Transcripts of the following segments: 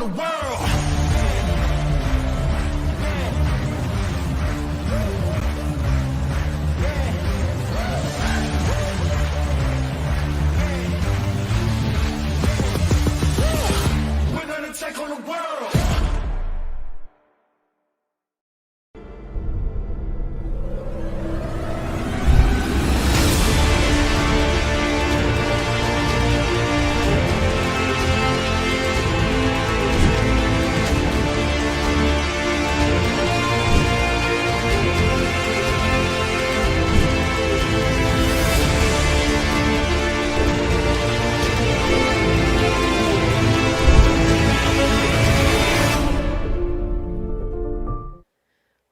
the world. We're gonna take on the world.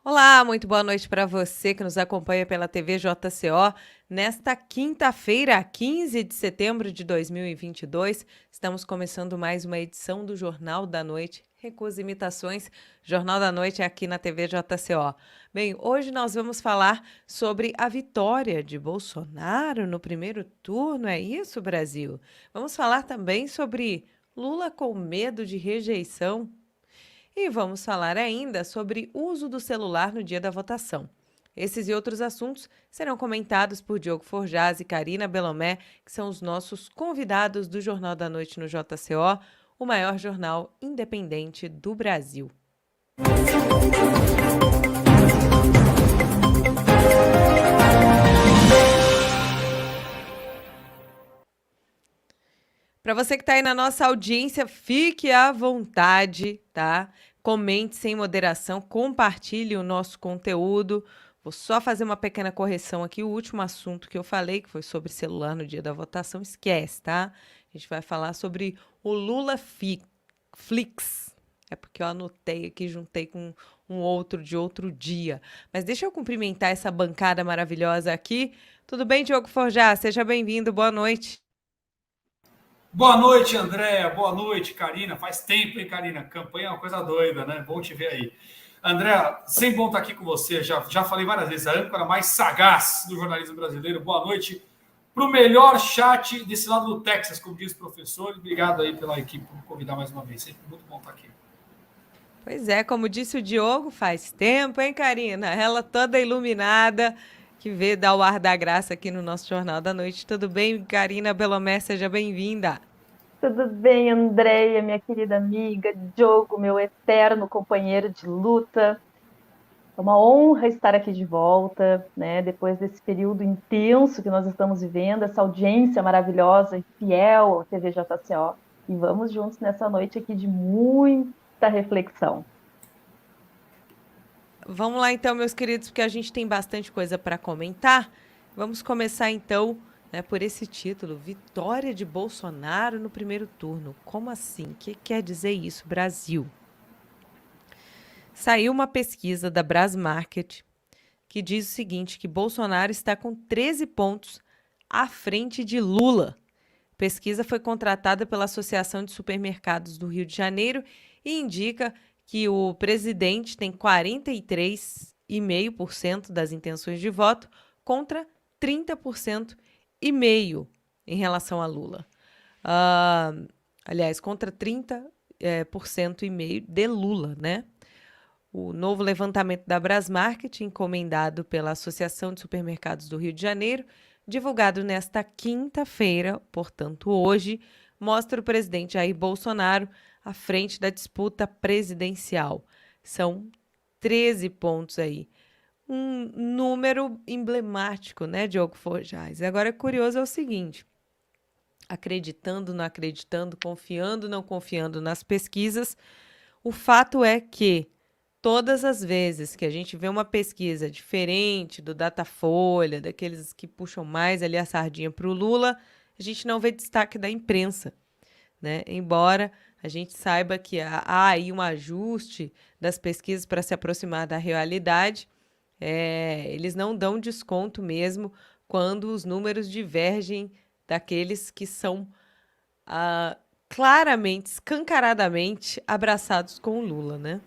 Olá, muito boa noite para você que nos acompanha pela TV JCO. Nesta quinta-feira, 15 de setembro de 2022, estamos começando mais uma edição do Jornal da Noite, Recusa Imitações. Jornal da Noite é aqui na TV JCO. Bem, hoje nós vamos falar sobre a vitória de Bolsonaro no primeiro turno, é isso, Brasil? Vamos falar também sobre Lula com medo de rejeição. E vamos falar ainda sobre uso do celular no dia da votação. Esses e outros assuntos serão comentados por Diogo Forjaz e Karina Belomé, que são os nossos convidados do Jornal da Noite no JCO, o maior jornal independente do Brasil. Para você que está aí na nossa audiência, fique à vontade, tá? Comente sem moderação, compartilhe o nosso conteúdo. Vou só fazer uma pequena correção aqui. O último assunto que eu falei, que foi sobre celular no dia da votação, esquece, tá? A gente vai falar sobre o Lula Flix. É porque eu anotei aqui, juntei com um outro de outro dia. Mas deixa eu cumprimentar essa bancada maravilhosa aqui. Tudo bem, Diogo Forjaz? Seja bem-vindo, boa noite. Boa noite, Andréa. Boa noite, Karina. Faz tempo, hein, Karina? Campanha é uma coisa doida, né? Bom te ver aí. Andréa, sempre bom estar aqui com você. Já falei várias vezes, a âncora mais sagaz do jornalismo brasileiro. Boa noite para o melhor chat desse lado do Texas, como diz o professor. Obrigado aí pela equipe por me convidar mais uma vez. Sempre muito bom estar aqui. Pois é, como disse o Diogo, faz tempo, hein, Karina? Ela toda iluminada, que veio dar o ar da graça aqui no nosso Jornal da Noite. Tudo bem, Karina Belomé? Seja bem-vinda. Tudo bem, Andréia, minha querida amiga, Diogo, meu eterno companheiro de luta. É uma honra estar aqui de volta, né? Depois desse período intenso que nós estamos vivendo, essa audiência maravilhosa e fiel à TV JCO. E vamos juntos nessa noite aqui de muita reflexão. Vamos lá então, meus queridos, porque a gente tem bastante coisa para comentar. Vamos começar então, né, por esse título, Vitória de Bolsonaro no primeiro turno. Como assim? O que quer dizer isso, Brasil? Saiu uma pesquisa da Brasmarket que diz o seguinte, que Bolsonaro está com 13 pontos à frente de Lula. A pesquisa foi contratada pela Associação de Supermercados do Rio de Janeiro e indica que o presidente tem 43,5% das intenções de voto contra 30,5% em relação a Lula. Aliás, contra 30,5% de Lula, né? O novo levantamento da Brasmarket, encomendado pela Associação de Supermercados do Rio de Janeiro, divulgado nesta quinta-feira, portanto hoje, mostra o presidente Jair Bolsonaro à frente da disputa presidencial. São 13 pontos aí. Um número emblemático, né, Diogo Forjaz? Agora, é curioso é o seguinte, acreditando, não acreditando, confiando, não confiando nas pesquisas, o fato é que todas as vezes que a gente vê uma pesquisa diferente do Datafolha, daqueles que puxam mais ali a sardinha para o Lula, a gente não vê destaque da imprensa, né? Embora a gente saiba que há aí um ajuste das pesquisas para se aproximar da realidade, eles não dão desconto mesmo quando os números divergem daqueles que são claramente, escancaradamente abraçados com o Lula, né?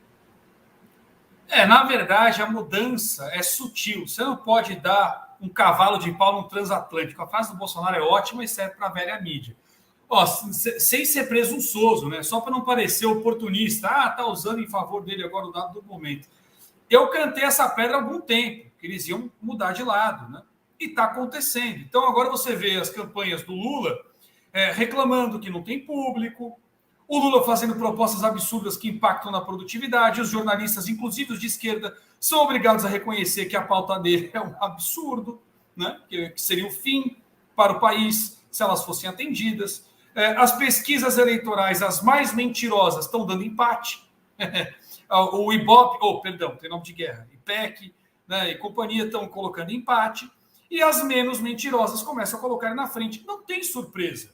Na verdade, a mudança é sutil. Você não pode dar um cavalo de pau no transatlântico. A frase do Bolsonaro é ótima e serve para a velha mídia. Ó, sem ser presunçoso, né? Só para não parecer oportunista, tá usando em favor dele agora o dado do momento. Eu cantei essa pedra há algum tempo, que eles iam mudar de lado, né? E está acontecendo. Então agora você vê as campanhas do Lula reclamando que não tem público, o Lula fazendo propostas absurdas que impactam na produtividade, os jornalistas, inclusive os de esquerda, são obrigados a reconhecer que a pauta dele é um absurdo, né? Que seria o fim para o país se elas fossem atendidas. As pesquisas eleitorais, as mais mentirosas, estão dando empate. O Ibope, tem nome de guerra, IPEC, né, e companhia estão colocando empate, e as menos mentirosas começam a colocar na frente. Não tem surpresa.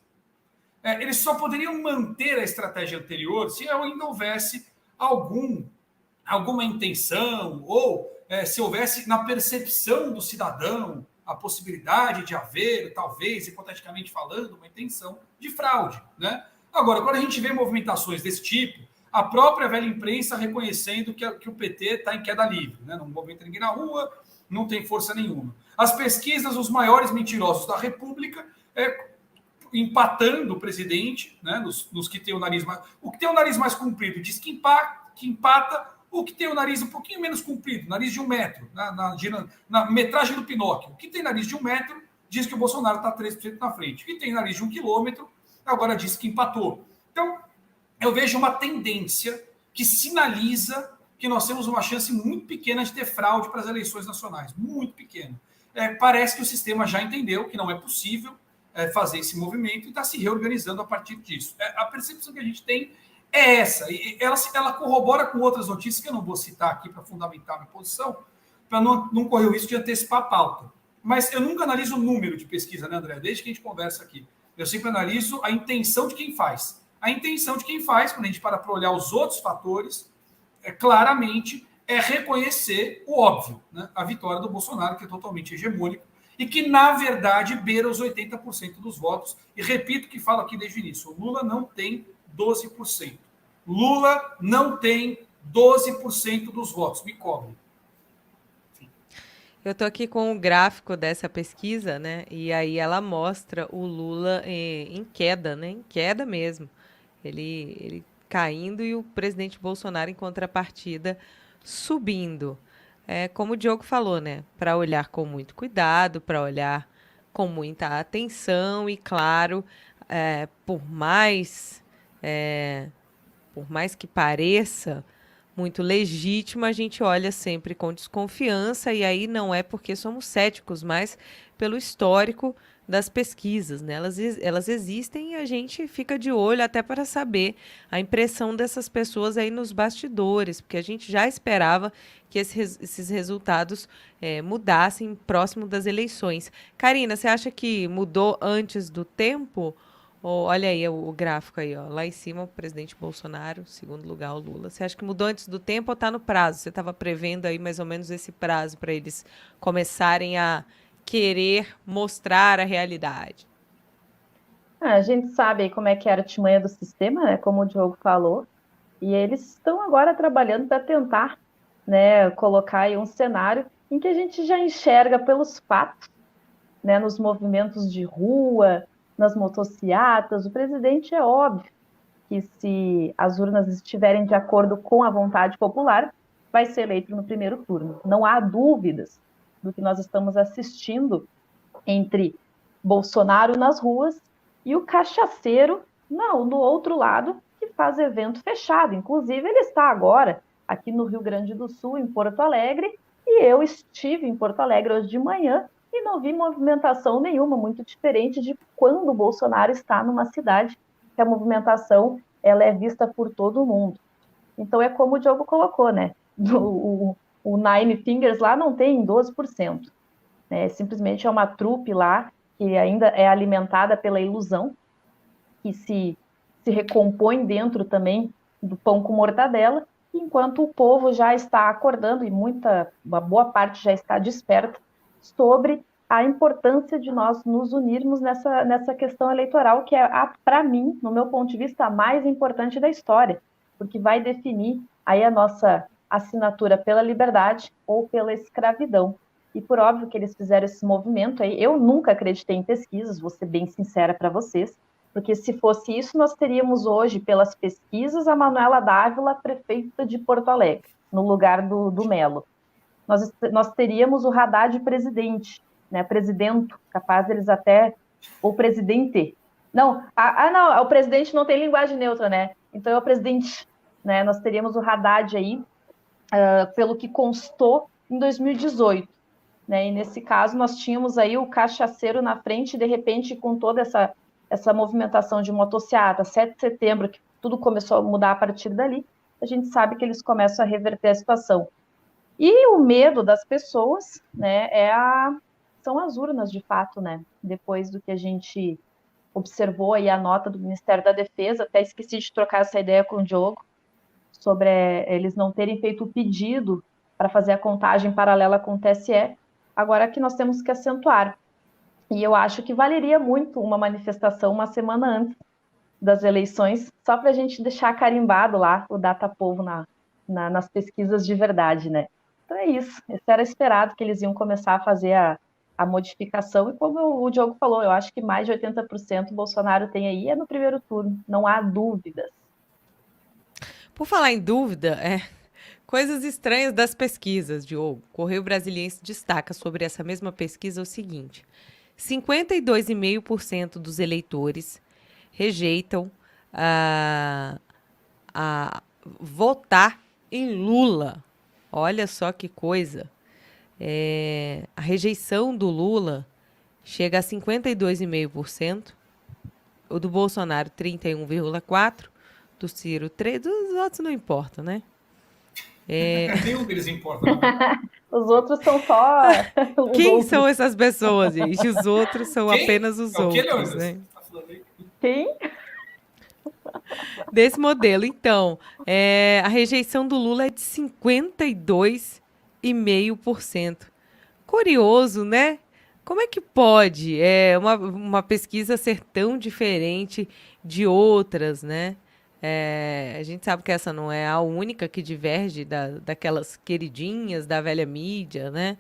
Eles só poderiam manter a estratégia anterior se ainda houvesse alguma intenção, ou se houvesse na percepção do cidadão a possibilidade de haver, talvez, hipoteticamente falando, uma intenção de fraude. Né? Agora, quando a gente vê movimentações desse tipo, a própria velha imprensa reconhecendo que o PT está em queda livre, né? Não movimenta ninguém na rua, não tem força nenhuma. As pesquisas, os maiores mentirosos da República, empatando o presidente, né? Nos que tem o nariz mais... O que tem o nariz mais comprido diz que empata, o que tem o nariz um pouquinho menos comprido, nariz de 1 metro, na metragem do Pinóquio. O que tem nariz de 1 metro diz que o Bolsonaro está 3% na frente. O que tem nariz de 1 quilômetro agora diz que empatou. Então, eu vejo uma tendência que sinaliza que nós temos uma chance muito pequena de ter fraude para as eleições nacionais. Muito pequena. Parece que o sistema já entendeu que não é possível fazer esse movimento e está se reorganizando a partir disso. A percepção que a gente tem é essa. E ela corrobora com outras notícias que eu não vou citar aqui para fundamentar a minha posição, para não correr o risco de antecipar a pauta. Mas eu nunca analiso o número de pesquisa, né, André? Desde que a gente conversa aqui. Eu sempre analiso a intenção de quem faz. A intenção de quem faz, quando a gente para olhar os outros fatores, claramente é reconhecer o óbvio, né? A vitória do Bolsonaro, que é totalmente hegemônico, e que, na verdade, beira os 80% dos votos. E repito o que falo aqui desde o início, o Lula não tem 12%. Lula não tem 12% dos votos. Me cobre. Eu estou aqui com o gráfico dessa pesquisa, né? E aí ela mostra o Lula em queda, né? Em queda mesmo. Ele caindo e o presidente Bolsonaro, em contrapartida, subindo. Como o Diogo falou, né? Para olhar com muito cuidado, para olhar com muita atenção e, claro, por mais que pareça muito legítimo, a gente olha sempre com desconfiança, e aí não é porque somos céticos, mas pelo histórico das pesquisas, né? Elas existem e a gente fica de olho até para saber a impressão dessas pessoas aí nos bastidores, porque a gente já esperava que esses resultados mudassem próximo das eleições. Karina, você acha que mudou antes do tempo? Olha aí o gráfico aí, ó. Lá em cima o presidente Bolsonaro, segundo lugar o Lula. Você acha que mudou antes do tempo ou está no prazo? Você estava prevendo aí mais ou menos esse prazo para eles começarem a querer mostrar a realidade? A gente sabe aí como é que era a artimanha do sistema, né, como o Diogo falou, e eles estão agora trabalhando para tentar, né, colocar aí um cenário em que a gente já enxerga pelos fatos, né, nos movimentos de rua, nas motocicletas. O presidente, é óbvio que, se as urnas estiverem de acordo com a vontade popular, vai ser eleito no primeiro turno. Não há dúvidas do que nós estamos assistindo entre Bolsonaro nas ruas e o cachaceiro no outro lado, que faz evento fechado. Inclusive, ele está agora aqui no Rio Grande do Sul, em Porto Alegre, e eu estive em Porto Alegre hoje de manhã e não vi movimentação nenhuma, muito diferente de quando o Bolsonaro está numa cidade, que a movimentação ela é vista por todo mundo. Então, é como o Diogo colocou, né? O Nine Fingers lá não tem 12%. Né? Simplesmente é uma trupe lá que ainda é alimentada pela ilusão, que se recompõe dentro também do pão com mortadela, enquanto o povo já está acordando, e uma boa parte já está desperta, sobre a importância de nós nos unirmos nessa questão eleitoral, que é, para mim, no meu ponto de vista, a mais importante da história, porque vai definir aí a nossa assinatura pela liberdade ou pela escravidão. E por óbvio que eles fizeram esse movimento aí, eu nunca acreditei em pesquisas, vou ser bem sincera para vocês, Porque se fosse isso, nós teríamos hoje, pelas pesquisas, a Manuela Dávila prefeita de Porto Alegre, no lugar do Melo. Nós teríamos o Haddad presidente, né? Presidente, capaz deles até, ou presidente. Não, não, o presidente não tem linguagem neutra, né? Então é o presidente, né? Nós teríamos o Haddad aí, pelo que constou em 2018. Né? E nesse caso, nós tínhamos aí o cachaceiro na frente, e de repente, com toda essa movimentação de motociata, 7 de setembro, que tudo começou a mudar a partir dali, a gente sabe que eles começam a reverter a situação. E o medo das pessoas, né, são as urnas, de fato, né? Depois do que a gente observou aí a nota do Ministério da Defesa, até esqueci de trocar essa ideia com o Diogo, sobre eles não terem feito o pedido para fazer a contagem paralela com o TSE, agora que nós temos que acentuar. E eu acho que valeria muito uma manifestação uma semana antes das eleições, só para a gente deixar carimbado lá o Datapovo nas pesquisas de verdade, né? Então é isso. Isso era esperado que eles iam começar a fazer a modificação, e como o Diogo falou, eu acho que mais de 80% o Bolsonaro tem aí, é no primeiro turno, não há dúvidas. Por falar em dúvida, coisas estranhas das pesquisas, Diogo. Correio Brasiliense destaca sobre essa mesma pesquisa o seguinte: 52,5% dos eleitores rejeitam a votar em Lula. Olha só que coisa. A rejeição do Lula chega a 52,5%, o do Bolsonaro 31,4%, do Ciro 3%, dos outros não importa, né? Nenhum deles importa. Não. Os outros são só... Quem são essas pessoas, gente? Os outros são Quem? apenas os outros, né? Quem? Desse modelo. Então, a rejeição do Lula é de 52,5%. Curioso, né? Como é que pode uma pesquisa ser tão diferente de outras, né? A gente sabe que essa não é a única que diverge daquelas queridinhas da velha mídia, né?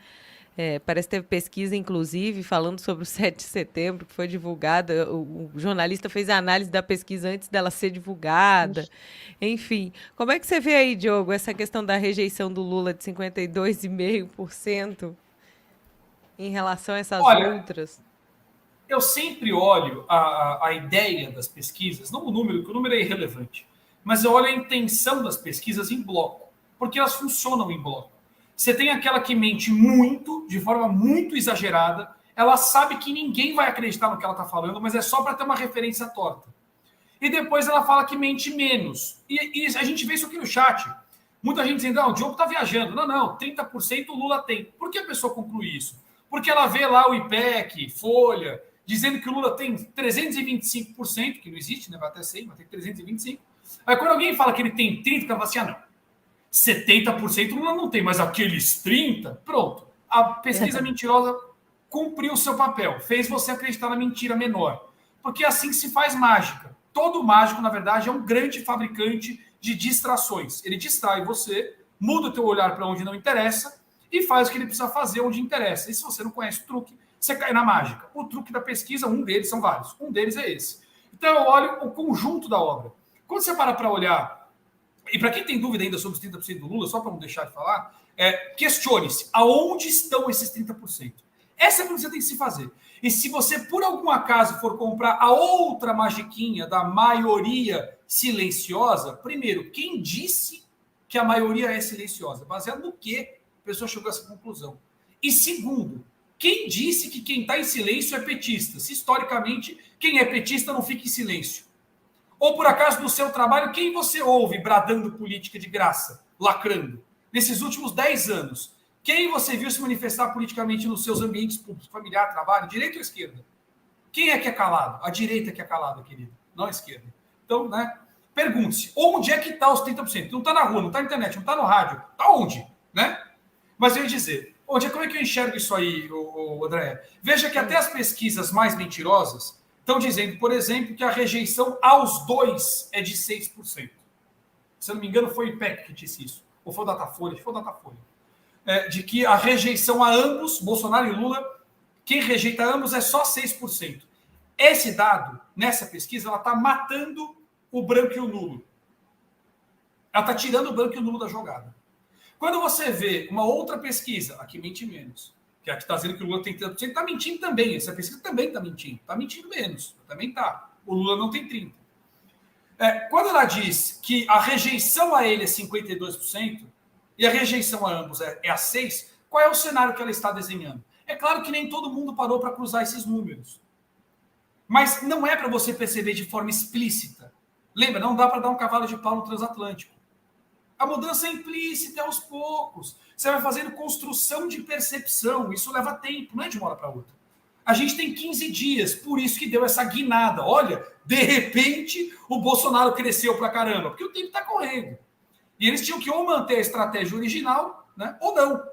Parece que teve pesquisa, inclusive, falando sobre o 7 de setembro, que foi divulgada. O jornalista fez a análise da pesquisa antes dela ser divulgada. Enfim, como é que você vê aí, Diogo, essa questão da rejeição do Lula de 52,5% em relação a essas outras? Eu sempre olho a ideia das pesquisas, não o número, que o número é irrelevante, mas eu olho a intenção das pesquisas em bloco, porque elas funcionam em bloco. Você tem aquela que mente muito, de forma muito exagerada, ela sabe que ninguém vai acreditar no que ela está falando, mas é só para ter uma referência torta. E depois ela fala que mente menos. E a gente vê isso aqui no chat. Muita gente dizendo, o Diogo está viajando. Não, 30% o Lula tem. Por que a pessoa conclui isso? Porque ela vê lá o IPEC, Folha, dizendo que o Lula tem 325%, que não existe, né? Vai até 100, mas tem 325%. Aí quando alguém fala que ele tem 30%, ela fala assim, não, 70% o Lula não tem, mas aqueles 30%, pronto. A pesquisa mentirosa cumpriu o seu papel, fez você acreditar na mentira menor. Porque é assim que se faz mágica. Todo mágico, na verdade, é um grande fabricante de distrações. Ele distrai você, muda o teu olhar para onde não interessa e faz o que ele precisa fazer onde interessa. E se você não conhece o truque, você cai na mágica. O truque da pesquisa, um deles, são vários. Um deles é esse. Então eu olho o conjunto da obra. Quando você para olhar, e para quem tem dúvida ainda sobre os 30% do Lula, só para não deixar de falar, questione-se, aonde estão esses 30%? Essa é a pergunta que você tem que se fazer. E se você, por algum acaso, for comprar a outra magiquinha da maioria silenciosa, primeiro, quem disse que a maioria é silenciosa? Baseado no que a pessoa chegou a essa conclusão? E segundo, quem disse que quem está em silêncio é petista? Se historicamente quem é petista não fica em silêncio. Ou por acaso no seu trabalho, quem você ouve bradando política de graça, lacrando? Nesses últimos 10 anos, quem você viu se manifestar politicamente nos seus ambientes públicos, familiar, trabalho, direita ou esquerda? Quem é que é calado? A direita que é calada, querido, não a esquerda. Então, né? Pergunte-se, onde é que está os 30%? Não está na rua, não está na internet, não está no rádio. Está onde? Né? Mas eu ia dizer, como é que eu enxergo isso aí, André? Veja que até as pesquisas mais mentirosas estão dizendo, por exemplo, que a rejeição aos dois é de 6%. Se eu não me engano, foi o IPEC que disse isso. Ou foi o Datafolha? Foi o Datafolha. De que a rejeição a ambos, Bolsonaro e Lula, quem rejeita ambos é só 6%. Esse dado, nessa pesquisa, ela está matando o branco e o nulo. Ela está tirando o branco e o nulo da jogada. Quando você vê uma outra pesquisa, aqui mente menos, que é a que está dizendo que o Lula tem 30%, está mentindo também. Essa pesquisa também está mentindo menos. Também está. O Lula não tem 30%. Quando ela diz que a rejeição a ele é 52% e a rejeição a ambos é a 6%, qual é o cenário que ela está desenhando? É claro que nem todo mundo parou para cruzar esses números. Mas não é para você perceber de forma explícita. Lembra, não dá para dar um cavalo de pau no transatlântico. A mudança é implícita aos poucos. Você vai fazendo construção de percepção. Isso leva tempo, não é de uma hora para outra. A gente tem 15 dias, por isso que deu essa guinada. Olha, de repente o Bolsonaro cresceu pra caramba, porque o tempo está correndo. E eles tinham que ou manter a estratégia original, né, ou não.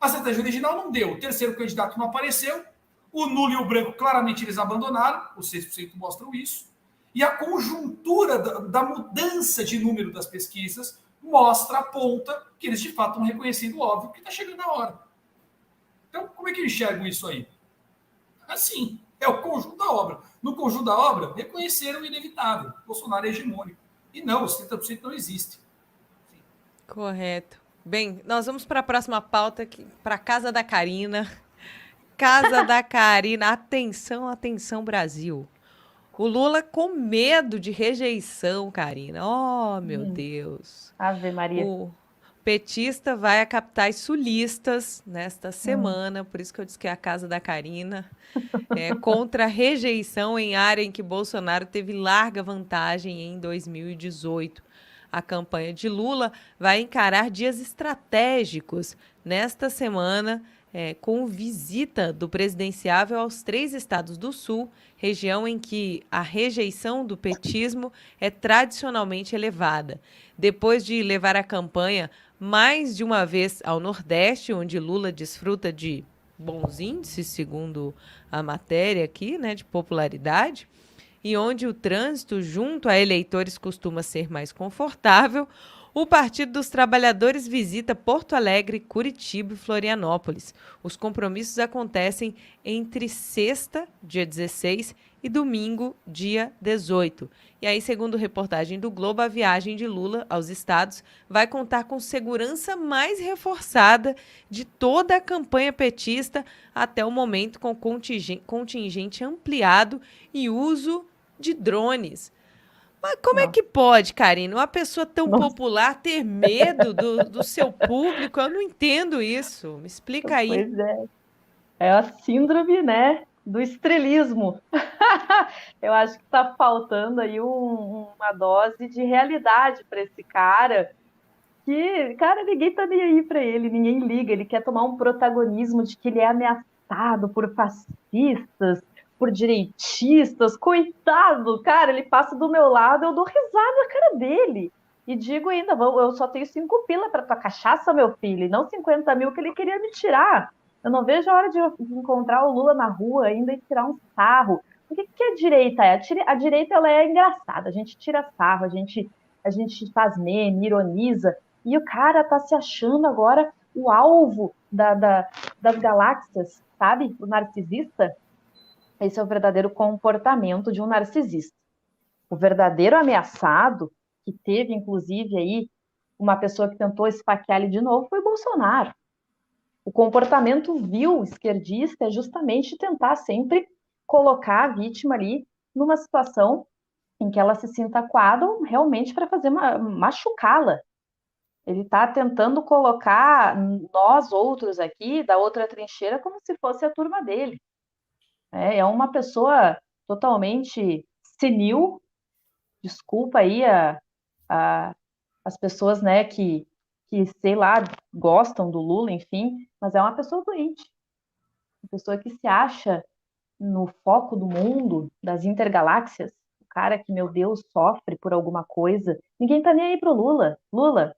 A estratégia original não deu. O terceiro candidato não apareceu. O nulo e o branco, claramente, eles abandonaram. Os 6% mostram isso. E a conjuntura da mudança de número das pesquisas mostra, aponta, que eles, de fato, estão reconhecendo o óbvio, que está chegando a hora. Então, como é que eu enxergo isso aí? Assim, é o conjunto da obra. No conjunto da obra, reconheceram o inevitável. Bolsonaro é hegemônico. E não, os 30% não existe. Correto. Bem, nós vamos para a próxima pauta, para a Casa da Karina. Casa da Karina. Atenção, atenção, Brasil. O Lula com medo de rejeição, Karina. Oh, meu Deus. Ave Maria. O petista vai a capitais sulistas nesta semana, por isso que eu disse que é a Casa da Karina, contra a rejeição em área em que Bolsonaro teve larga vantagem em 2018. A campanha de Lula vai encarar dias estratégicos nesta semana, com visita do presidenciável aos 3 estados do Sul, região em que a rejeição do petismo é tradicionalmente elevada. Depois de levar a campanha mais de uma vez ao Nordeste, onde Lula desfruta de bons índices, segundo a matéria aqui, né, de popularidade, e onde o trânsito junto a eleitores costuma ser mais confortável, o Partido dos Trabalhadores visita Porto Alegre, Curitiba e Florianópolis. Os compromissos acontecem entre sexta, dia 16, e domingo, dia 18. E aí, segundo reportagem do Globo, a viagem de Lula aos estados vai contar com segurança mais reforçada de toda a campanha petista até o momento, com contingente ampliado e uso de drones. Mas como é que pode, Karina, uma pessoa tão popular ter medo do seu público? Eu não entendo isso. Me explica aí. Pois é. É a síndrome, né, do estrelismo. Eu acho que está faltando aí uma dose de realidade para esse cara. Que, cara, ninguém tá nem aí para ele, ninguém liga. Ele quer tomar um protagonismo de que ele é ameaçado por fascistas, por direitistas, coitado, cara, ele passa do meu lado, eu dou risada na cara dele. E digo ainda, eu só tenho 5 pila para tua cachaça, meu filho, e não 50 mil que ele queria me tirar. Eu não vejo a hora de encontrar o Lula na rua ainda e tirar um sarro. O que a direita é? A direita ela é engraçada, a gente tira sarro, a gente faz meme, ironiza, e o cara tá se achando agora o alvo das galáxias, sabe? O narcisista. Esse é o verdadeiro comportamento de um narcisista. O verdadeiro ameaçado, que teve, inclusive, aí uma pessoa que tentou esfaquear ele de novo, foi o Bolsonaro. O comportamento vil esquerdista é justamente tentar sempre colocar a vítima ali numa situação em que ela se sinta acuada realmente para fazer machucá-la. Ele está tentando colocar nós outros aqui, da outra trincheira, como se fosse a turma dele. É uma pessoa totalmente senil, desculpa aí as pessoas, né, que, sei lá, gostam do Lula, enfim, mas é uma pessoa doente. Uma pessoa que se acha no foco do mundo, das intergaláxias, o cara que, meu Deus, sofre por alguma coisa. Ninguém tá nem aí pro Lula. Lula,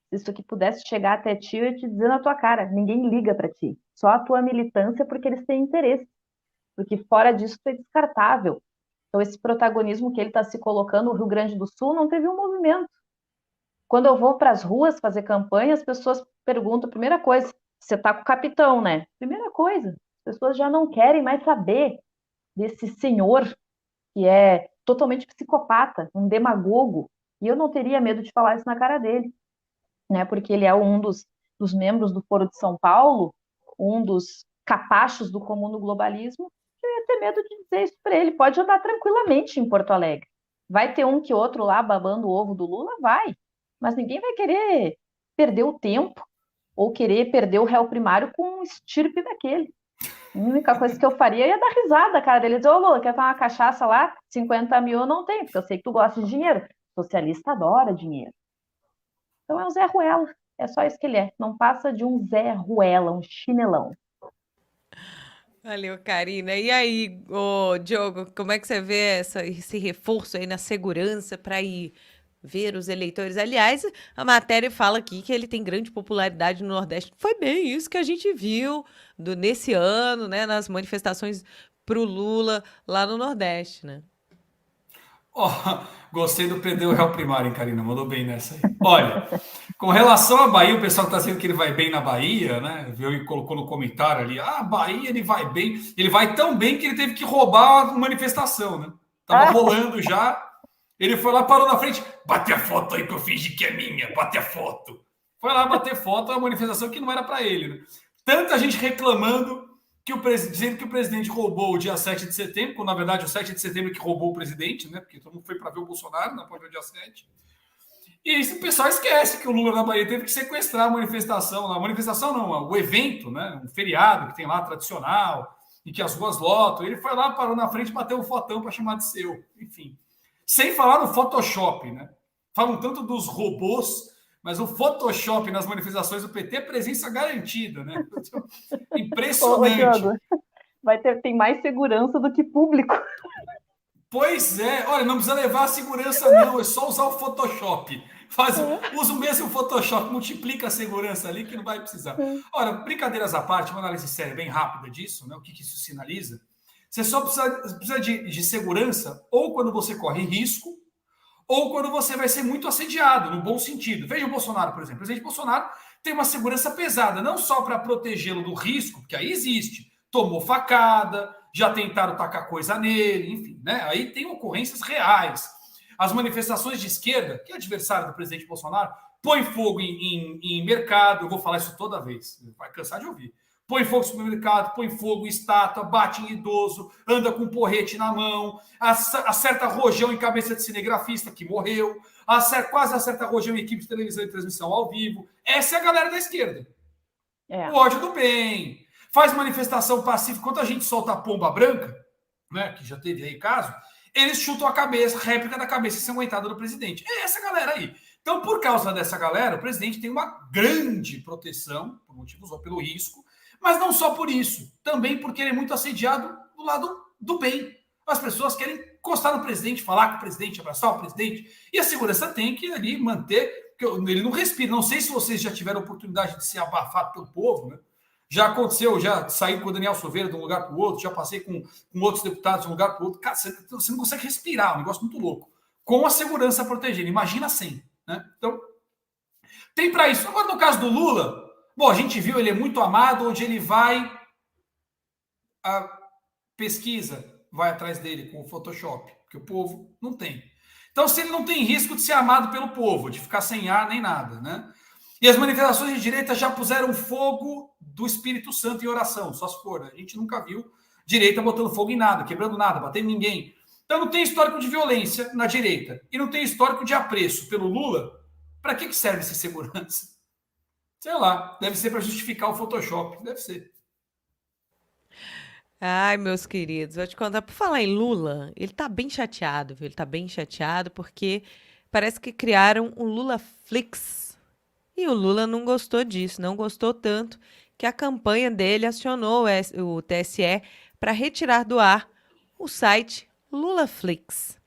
se isso aqui pudesse chegar até ti, eu ia te dizer na tua cara, ninguém liga para ti. Só a tua militância porque eles têm interesse. Porque fora disso é descartável. Então, esse protagonismo que ele está se colocando no Rio Grande do Sul não teve um movimento. Quando eu vou para as ruas fazer campanha, as pessoas perguntam, primeira coisa, você está com o capitão, né? Primeira coisa, as pessoas já não querem mais saber desse senhor que é totalmente psicopata, um demagogo, e eu não teria medo de falar isso na cara dele, né? Porque ele é um dos membros do Foro de São Paulo, um dos capachos do comuno globalismo. Eu ia ter medo de dizer isso para ele. Pode andar tranquilamente em Porto Alegre. Vai ter um que outro lá babando o ovo do Lula? Vai. Mas ninguém vai querer perder o tempo ou querer perder o réu primário com um estirpe daquele. A única coisa que eu faria ia dar risada, cara, dele dizer, ô Lula, quer tomar uma cachaça lá? 50 mil eu não tenho, porque eu sei que tu gosta de dinheiro. Socialista adora dinheiro. Então é um Zé Ruela. É só isso que ele é. Não passa de um Zé Ruela, um chinelão. Valeu, Karina. E aí, Diogo, como é que você vê esse reforço aí na segurança para ir ver os eleitores? Aliás, a matéria fala aqui que ele tem grande popularidade no Nordeste. Foi bem isso que a gente viu nesse ano, né, nas manifestações pro Lula lá no Nordeste, né? Ó, gostei do prender o réu primário, hein, Karina? Mandou bem nessa aí. Olha, com relação à Bahia, o pessoal está dizendo que ele vai bem na Bahia, né? Viu e colocou no comentário ali: Bahia ele vai bem. Ele vai tão bem que ele teve que roubar a manifestação, né? Tava rolando já. Ele foi lá, parou na frente, bate a foto aí que eu fingi que é minha, bate a foto. Foi lá bater foto, a manifestação que não era para ele, né? Tanta gente reclamando dizendo que o presidente roubou o dia 7 de setembro, quando na verdade o 7 de setembro é que roubou o presidente, né? Porque todo mundo foi para ver o Bolsonaro, não pode ver o dia 7. E isso o pessoal esquece que o Lula na Bahia teve que sequestrar a manifestação lá. A manifestação não, o evento, né? Um feriado que tem lá tradicional, e que as ruas lotam. Ele foi lá, parou na frente, bateu um fotão para chamar de seu. Enfim. Sem falar no Photoshop, né? Falam tanto dos robôs, mas o Photoshop nas manifestações do PT é presença garantida, né? Impressionante. Ô, Diogo, tem mais segurança do que público. Pois é, olha, não precisa levar a segurança, não, é só usar o Photoshop. Usa o mesmo Photoshop, multiplica a segurança ali que não vai precisar. Ora, brincadeiras à parte, uma análise séria bem rápida disso, né? O que isso sinaliza? Você só precisa de segurança ou quando você corre risco, ou quando você vai ser muito assediado, no bom sentido. Veja o Bolsonaro, por exemplo. O presidente Bolsonaro tem uma segurança pesada, não só para protegê-lo do risco, que aí existe. Tomou facada, já tentaram tacar coisa nele, enfim, né? Aí tem ocorrências reais. As manifestações de esquerda, que é adversário do presidente Bolsonaro, põe fogo em mercado, eu vou falar isso toda vez, vai cansar de ouvir. Põe fogo no supermercado, põe fogo em estátua, bate em idoso, anda com um porrete na mão, acerta rojão em cabeça de cinegrafista que morreu, quase acerta rojão em equipe de televisão e transmissão ao vivo. Essa é a galera da esquerda. O ódio do bem. Faz manifestação pacífica. Quando a gente solta a pomba branca, né, que já teve aí caso, eles chutam a cabeça, réplica da cabeça ensanguentada do presidente. É essa galera aí. Então, por causa dessa galera, o presidente tem uma grande proteção, por motivos ou pelo risco, mas não só por isso, também porque ele é muito assediado do lado do bem. As pessoas querem encostar no presidente, falar com o presidente, abraçar o presidente, e a segurança tem que ali manter, porque ele não respira. Não sei se vocês já tiveram oportunidade de ser abafado pelo povo, né? Já aconteceu, já saí com o Daniel Silveira de um lugar para o outro, já passei com outros deputados de um lugar para o outro. Cara, você não consegue respirar, é um negócio muito louco. Com a segurança protegendo, imagina sem, né? Então, tem para isso. Agora, no caso do Lula, bom, a gente viu, ele é muito amado, onde ele vai, a pesquisa vai atrás dele com o Photoshop, porque o povo não tem. Então, se ele não tem risco de ser amado pelo povo, de ficar sem ar nem nada, né? E as manifestações de direita já puseram fogo do Espírito Santo em oração, só se for, né? A gente nunca viu direita botando fogo em nada, quebrando nada, batendo em ninguém. Então, não tem histórico de violência na direita e não tem histórico de apreço pelo Lula. Para que serve essa segurança? Sei lá, deve ser para justificar o Photoshop, deve ser. Ai, meus queridos, vou te contar, por falar em Lula, ele tá bem chateado, viu? Ele tá bem chateado porque parece que criaram um Lula Flix. E o Lula não gostou disso, não gostou tanto que a campanha dele acionou o TSE para retirar do ar o site LulaFlix.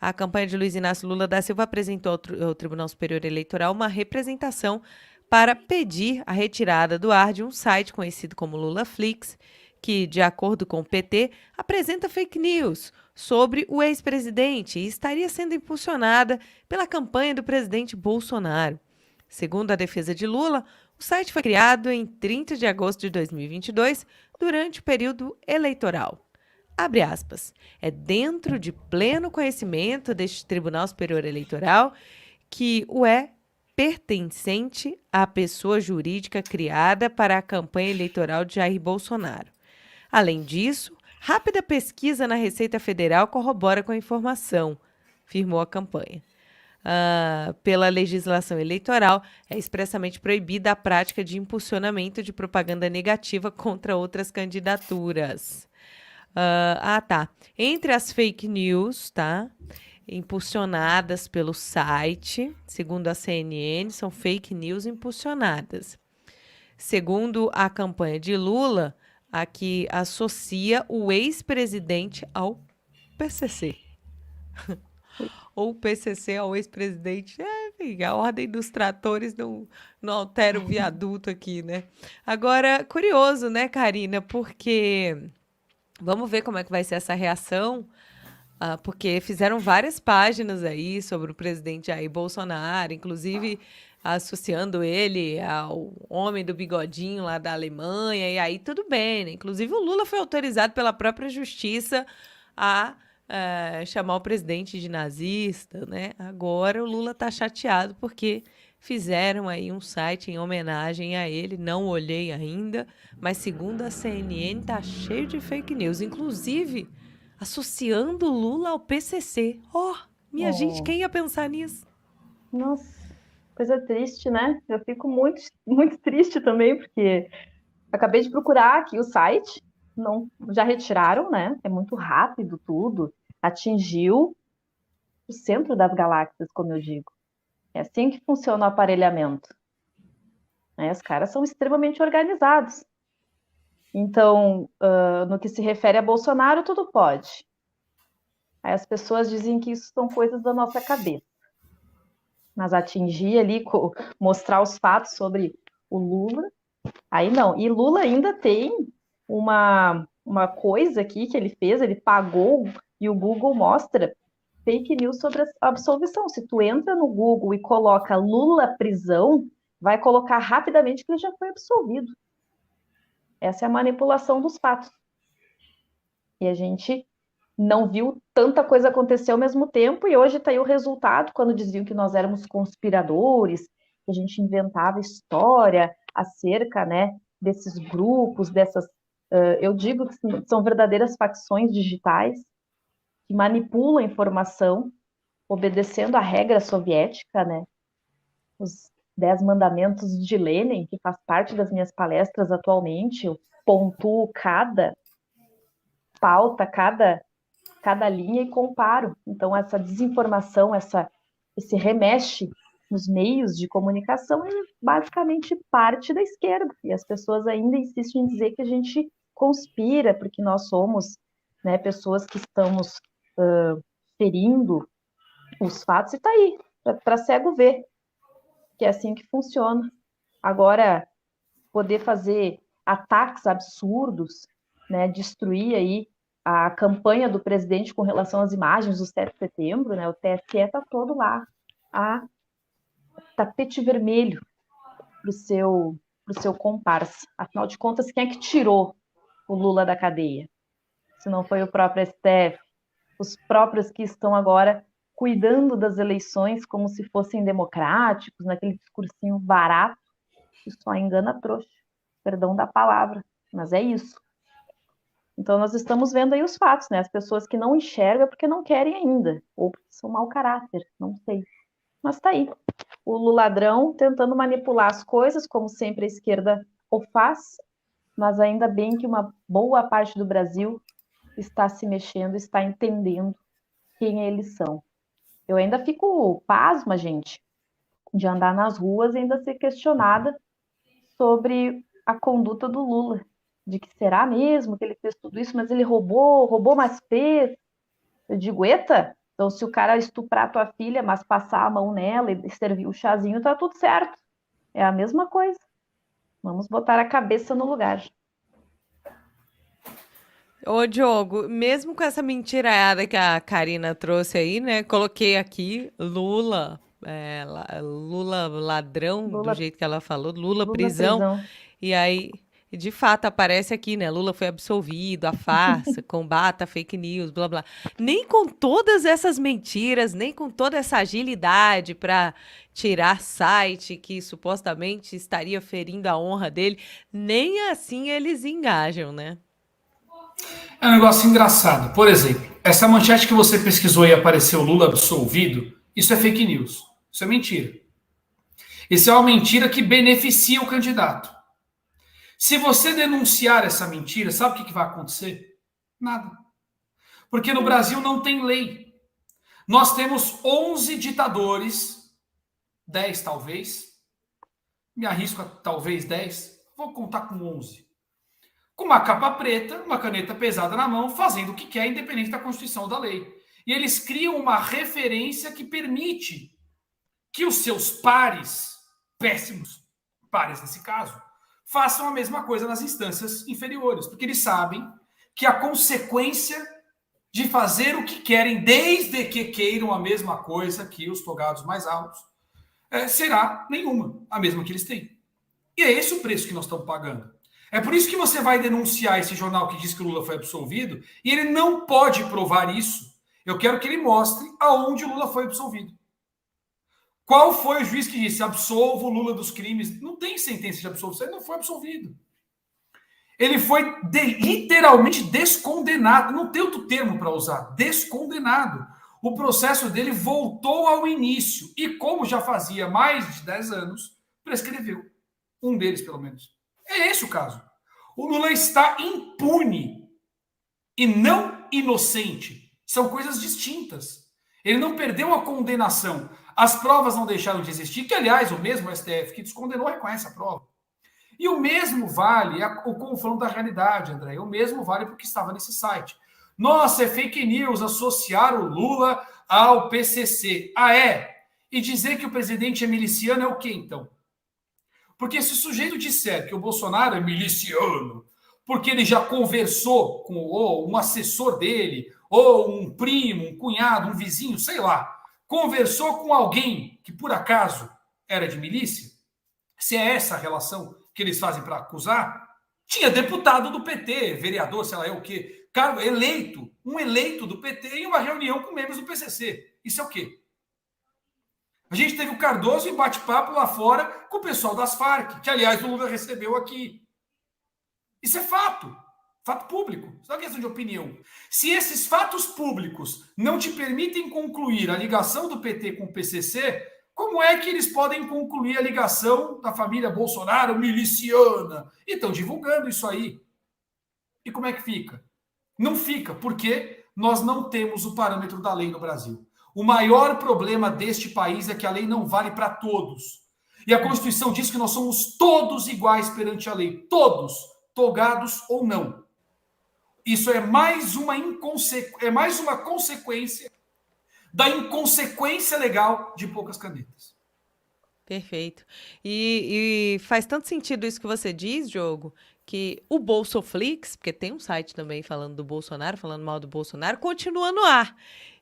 A campanha de Luiz Inácio Lula da Silva apresentou ao Tribunal Superior Eleitoral uma representação para pedir a retirada do ar de um site conhecido como LulaFlix, que, de acordo com o PT, apresenta fake news sobre o ex-presidente e estaria sendo impulsionada pela campanha do presidente Bolsonaro. Segundo a defesa de Lula, o site foi criado em 30 de agosto de 2022, durante o período eleitoral. abre aspas, é dentro de pleno conhecimento deste Tribunal Superior Eleitoral que o é pertencente à pessoa jurídica criada para a campanha eleitoral de Jair Bolsonaro. Além disso, rápida pesquisa na Receita Federal corrobora com a informação, afirmou a campanha. Pela legislação eleitoral, é expressamente proibida a prática de impulsionamento de propaganda negativa contra outras candidaturas. Tá. Entre as fake news, tá? Impulsionadas pelo site, segundo a CNN, são fake news impulsionadas. Segundo a campanha de Lula, a que associa o ex-presidente ao PCC. Ou o PCC ao ex-presidente. A ordem dos tratores não altera o viaduto aqui, né? Agora, curioso, né, Karina? Porque vamos ver como é que vai ser essa reação. Porque fizeram várias páginas aí sobre o presidente Jair Bolsonaro, inclusive associando ele ao homem do bigodinho lá da Alemanha, e aí tudo bem, né? Inclusive o Lula foi autorizado pela própria justiça a chamar o presidente de nazista, né? Agora o Lula tá chateado porque fizeram aí um site em homenagem a ele, não olhei ainda, mas segundo a CNN tá cheio de fake news, inclusive associando o Lula ao PCC. Minha gente, quem ia pensar nisso? Nossa, coisa triste, né? Eu fico muito, muito triste também, porque acabei de procurar aqui o site, não, já retiraram, né? É muito rápido tudo, atingiu o centro das galáxias, como eu digo. É assim que funciona o aparelhamento. Né? Os caras são extremamente organizados. Então, no que se refere a Bolsonaro, tudo pode. Aí as pessoas dizem que isso são coisas da nossa cabeça. Mas atingir ali, mostrar os fatos sobre o Lula, aí não. E Lula ainda tem uma coisa aqui que ele fez, ele pagou, e o Google mostra fake news sobre a absolvição. Se tu entra no Google e coloca Lula prisão, vai colocar rapidamente que ele já foi absolvido. Essa é a manipulação dos fatos. E a gente não viu tanta coisa acontecer ao mesmo tempo, e hoje está aí o resultado, quando diziam que nós éramos conspiradores, que a gente inventava história acerca, né, desses grupos, eu digo que são verdadeiras facções digitais, que manipulam a informação, obedecendo a regra soviética, né, os 10 mandamentos de Lenin, que faz parte das minhas palestras atualmente. Eu pontuo cada pauta, cada linha e comparo. Então, essa desinformação, esse remexe nos meios de comunicação é basicamente parte da esquerda. E as pessoas ainda insistem em dizer que a gente conspira, porque nós somos, né, pessoas que estamos ferindo os fatos, e está aí, para cego ver, que é assim que funciona. Agora, poder fazer ataques absurdos, né, destruir aí a campanha do presidente com relação às imagens do 7 de setembro, né, o TSE está todo lá, tapete vermelho para o seu comparsa. Afinal de contas, quem é que tirou o Lula da cadeia? Se não foi o próprio STF, os próprios que estão agora cuidando das eleições como se fossem democráticos, naquele discursinho barato, que só engana trouxa, perdão da palavra, mas é isso. Então nós estamos vendo aí os fatos, né? As pessoas que não enxergam porque não querem ainda, ou porque são mau caráter, não sei. Mas tá aí, o Luladrão tentando manipular as coisas, como sempre a esquerda o faz, mas ainda bem que uma boa parte do Brasil está se mexendo, está entendendo quem eles são. Eu ainda fico pasma, gente, de andar nas ruas e ainda ser questionada sobre a conduta do Lula, de que será mesmo que ele fez tudo isso, mas ele roubou, mas fez. Eu digo, eita, então se o cara estuprar tua filha, mas passar a mão nela e servir o chazinho, tá tudo certo. É a mesma coisa. Vamos botar a cabeça no lugar. Ô, Diogo, mesmo com essa mentirada que a Karina trouxe aí, né? Coloquei aqui Lula, Lula ladrão, do jeito que ela falou, Lula prisão. E aí E de fato aparece aqui, né? Lula foi absolvido, a farsa, combata a fake news, blá blá. Nem com todas essas mentiras, nem com toda essa agilidade para tirar site que supostamente estaria ferindo a honra dele, nem assim eles engajam, né? É um negócio engraçado. Por exemplo, essa manchete que você pesquisou e apareceu Lula absolvido, isso é fake news. Isso é mentira. Isso é uma mentira que beneficia o candidato. Se você denunciar essa mentira, sabe o que vai acontecer? Nada. Porque no Brasil não tem lei. Nós temos 11 ditadores, 10 talvez, me arrisco a talvez 10, vou contar com 11. Com uma capa preta, uma caneta pesada na mão, fazendo o que quer, independente da Constituição ou da lei. E eles criam uma referência que permite que os seus pares, péssimos pares nesse caso, façam a mesma coisa nas instâncias inferiores, porque eles sabem que a consequência de fazer o que querem, desde que queiram a mesma coisa que os togados mais altos, será nenhuma, a mesma que eles têm. E é esse o preço que nós estamos pagando. É por isso que você vai denunciar esse jornal que diz que o Lula foi absolvido, e ele não pode provar isso. Eu quero que ele mostre aonde o Lula foi absolvido. Qual foi o juiz que disse absolvo o Lula dos crimes? Não tem sentença de absolvição, ele não foi absolvido. Ele foi literalmente descondenado. Não tem outro termo para usar. Descondenado. O processo dele voltou ao início. E como já fazia mais de 10 anos, prescreveu. Um deles, pelo menos. É esse o caso. O Lula está impune e não inocente. São coisas distintas. Ele não perdeu a condenação. As provas não deixaram de existir, que, aliás, o mesmo STF que descondenou reconhece a prova. E o mesmo vale o confronto da realidade, André. O mesmo vale para o que estava nesse site. Nossa, é fake news associar o Lula ao PCC. Ah, é? E dizer que o presidente é miliciano é o quê, então? Porque se o sujeito disser que o Bolsonaro é miliciano, porque ele já conversou com ou um assessor dele, ou um primo, um cunhado, um vizinho, sei lá, conversou com alguém que por acaso era de milícia, se é essa a relação que eles fazem para acusar, tinha deputado do PT, vereador, sei lá, é o quê, cargo eleito, um eleito do PT em uma reunião com membros do PCC. Isso é o quê? A gente teve o Cardoso em bate-papo lá fora com o pessoal das Farc, que, aliás, o Lula recebeu aqui. Isso é fato. Fato público. Isso não é questão de opinião. Se esses fatos públicos não te permitem concluir a ligação do PT com o PCC, como é que eles podem concluir a ligação da família Bolsonaro miliciana? E estão divulgando isso aí. E como é que fica? Não fica, porque nós não temos o parâmetro da lei no Brasil. O maior problema deste país é que a lei não vale para todos. E a Constituição diz que nós somos todos iguais perante a lei. Todos, togados ou não. Isso é mais uma consequência da inconsequência legal de poucas canetas. Perfeito. E faz tanto sentido isso que você diz, Diogo, que o Bolsoflix, porque tem um site também falando do Bolsonaro, falando mal do Bolsonaro, continua no ar.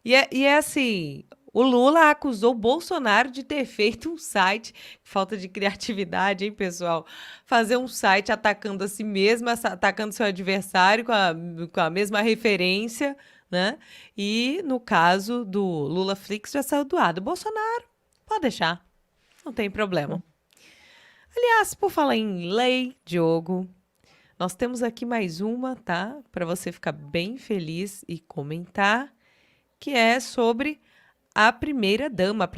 E é assim, o Lula acusou o Bolsonaro de ter feito um site, falta de criatividade, hein, pessoal? Fazer um site atacando a si mesmo, atacando seu adversário com a mesma referência, né? E no caso do Lula Flix já saiu do ar. Do Bolsonaro, pode deixar, não tem problema. Aliás, por falar em lei, Diogo, nós temos aqui mais uma, tá? Para você ficar bem feliz e comentar, que é sobre a primeira-dama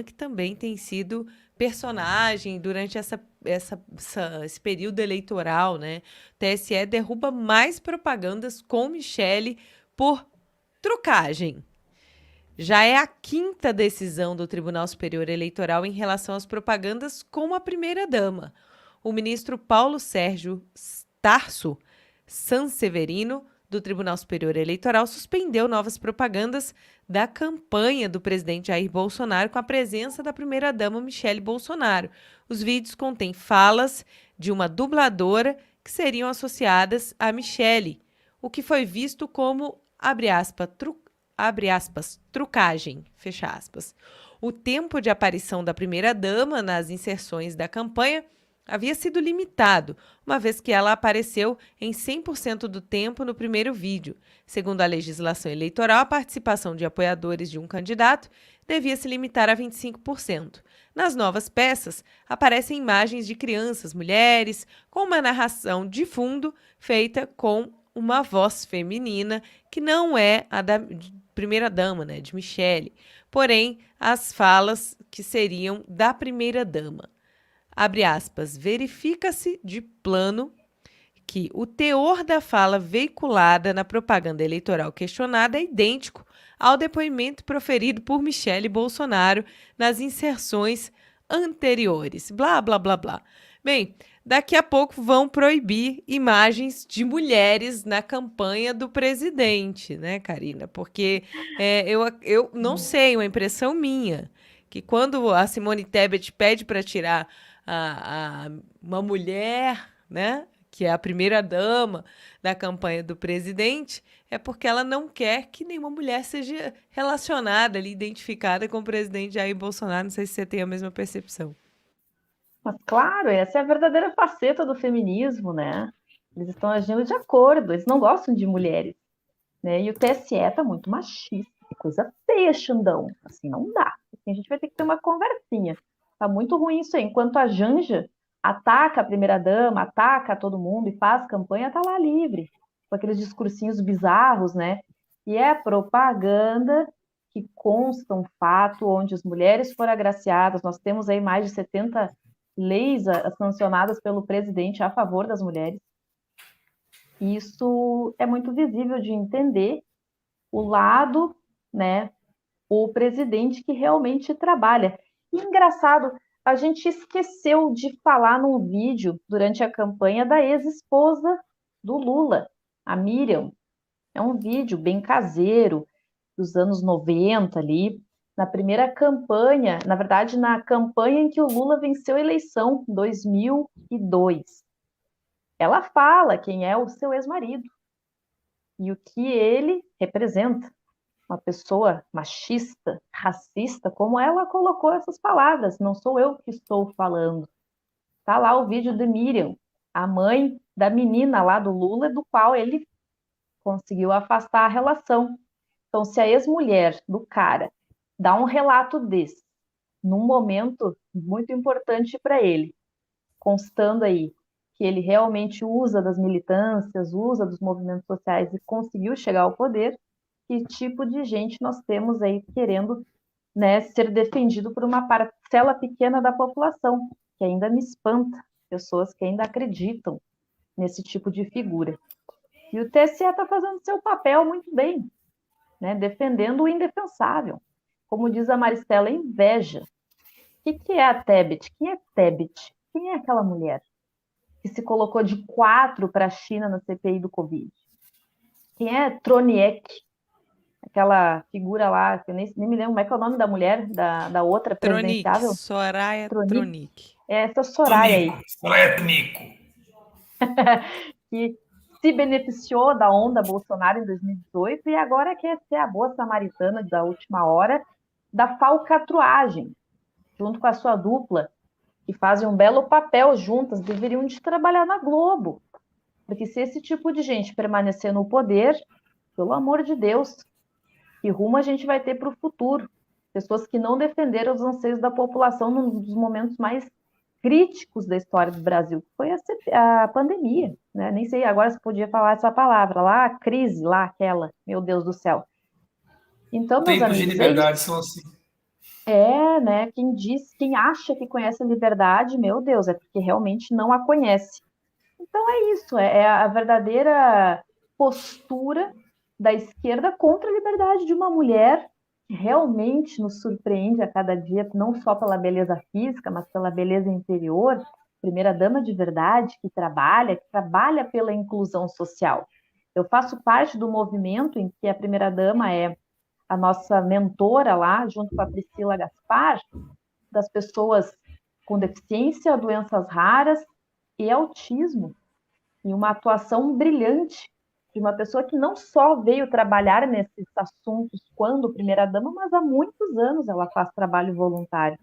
que também tem sido personagem durante esse período eleitoral, né? O TSE derruba mais propagandas com Michele por trucagem. Já é a quinta decisão do Tribunal Superior Eleitoral em relação às propagandas com a primeira-dama. O ministro Paulo Sérgio Tarso Sanseverino, do Tribunal Superior Eleitoral, suspendeu novas propagandas da campanha do presidente Jair Bolsonaro com a presença da primeira-dama Michele Bolsonaro. Os vídeos contêm falas de uma dubladora que seriam associadas a Michele, o que foi visto como, abre aspas, trucagem, fecha aspas. O tempo de aparição da primeira-dama nas inserções da campanha havia sido limitado, uma vez que ela apareceu em 100% do tempo no primeiro vídeo. Segundo a legislação eleitoral, a participação de apoiadores de um candidato devia se limitar a 25%. Nas novas peças, aparecem imagens de crianças, mulheres, com uma narração de fundo feita com uma voz feminina, que não é a da primeira-dama, né, de Michele, porém, as falas que seriam da primeira-dama. Abre aspas, verifica-se de plano que o teor da fala veiculada na propaganda eleitoral questionada é idêntico ao depoimento proferido por Michele Bolsonaro nas inserções anteriores. Blá, blá, blá, blá. Bem, daqui a pouco vão proibir imagens de mulheres na campanha do presidente, né, Karina? Porque eu não sei, uma impressão minha, que quando a Simone Tebet pede para tirar uma mulher, né, que é a primeira-dama da campanha do presidente, é porque ela não quer que nenhuma mulher seja relacionada ali, identificada com o presidente Jair Bolsonaro. Não sei se você tem a mesma percepção. Mas, claro, essa é a verdadeira faceta do feminismo, né? Eles estão agindo de acordo, eles não gostam de mulheres, né? E o TSE tá muito machista, que coisa feia, Xandão. Assim não dá. Assim, a gente vai ter que ter uma conversinha. Tá muito ruim isso aí. Enquanto a Janja ataca a primeira-dama, ataca todo mundo e faz campanha, tá lá livre, com aqueles discursinhos bizarros, né? E é propaganda que consta um fato onde as mulheres foram agraciadas. Nós temos aí mais de 70 leis sancionadas pelo presidente a favor das mulheres. Isso é muito visível de entender o lado, né, o presidente que realmente trabalha. E engraçado, a gente esqueceu de falar num vídeo durante a campanha da ex-esposa do Lula, a Miriam. É um vídeo bem caseiro, dos anos 90 ali, na primeira campanha, na verdade, na campanha em que o Lula venceu a eleição, em 2002. Ela fala quem é o seu ex-marido e o que ele representa. Uma pessoa machista, racista, como ela colocou essas palavras, não sou eu que estou falando. Tá lá o vídeo de Miriam, a mãe da menina lá do Lula, do qual ele conseguiu afastar a relação. Então, se a ex-mulher do cara dá um relato desse, num momento muito importante para ele, constando aí que ele realmente usa das militâncias, usa dos movimentos sociais e conseguiu chegar ao poder, que tipo de gente nós temos aí querendo, né, ser defendido por uma parcela pequena da população, que ainda me espanta, pessoas que ainda acreditam nesse tipo de figura. E o TSE está fazendo seu papel muito bem, né, defendendo o indefensável. Como diz a Maristela, inveja. O que é a Tebet? Quem é Tebet? Quem é aquela mulher que se colocou de 4 para a China na CPI do Covid? Quem é Troniek? Aquela figura lá, que eu nem me lembro como é que é o nome da mulher, da outra Tronic, presidenciável. Soraya Tronic. É essa Soraya aí. Soraya Tonico. Que se beneficiou da onda Bolsonaro em 2018 e agora quer ser a boa samaritana da última hora da falcatruagem, junto com a sua dupla, que fazem um belo papel juntas, deveriam de trabalhar na Globo. Porque se esse tipo de gente permanecer no poder, pelo amor de Deus, que rumo a gente vai ter para o futuro? Pessoas que não defenderam os anseios da população num dos momentos mais críticos da história do Brasil, que foi a pandemia, né? Nem sei agora se podia falar essa palavra, lá a crise, lá aquela, meu Deus do céu. Então, meus Tempos de amigos, liberdade são assim. né? Quem acha que conhece a liberdade, meu Deus, é porque realmente não a conhece. Então é isso, é a verdadeira postura da esquerda contra a liberdade de uma mulher que realmente nos surpreende a cada dia, não só pela beleza física, mas pela beleza interior, primeira dama de verdade, que trabalha pela inclusão social. Eu faço parte do movimento em que a primeira dama é a nossa mentora lá, junto com a Priscila Gaspar, das pessoas com deficiência, doenças raras e autismo, e uma atuação brilhante de uma pessoa que não só veio trabalhar nesses assuntos quando primeira-dama, mas há muitos anos ela faz trabalho voluntário.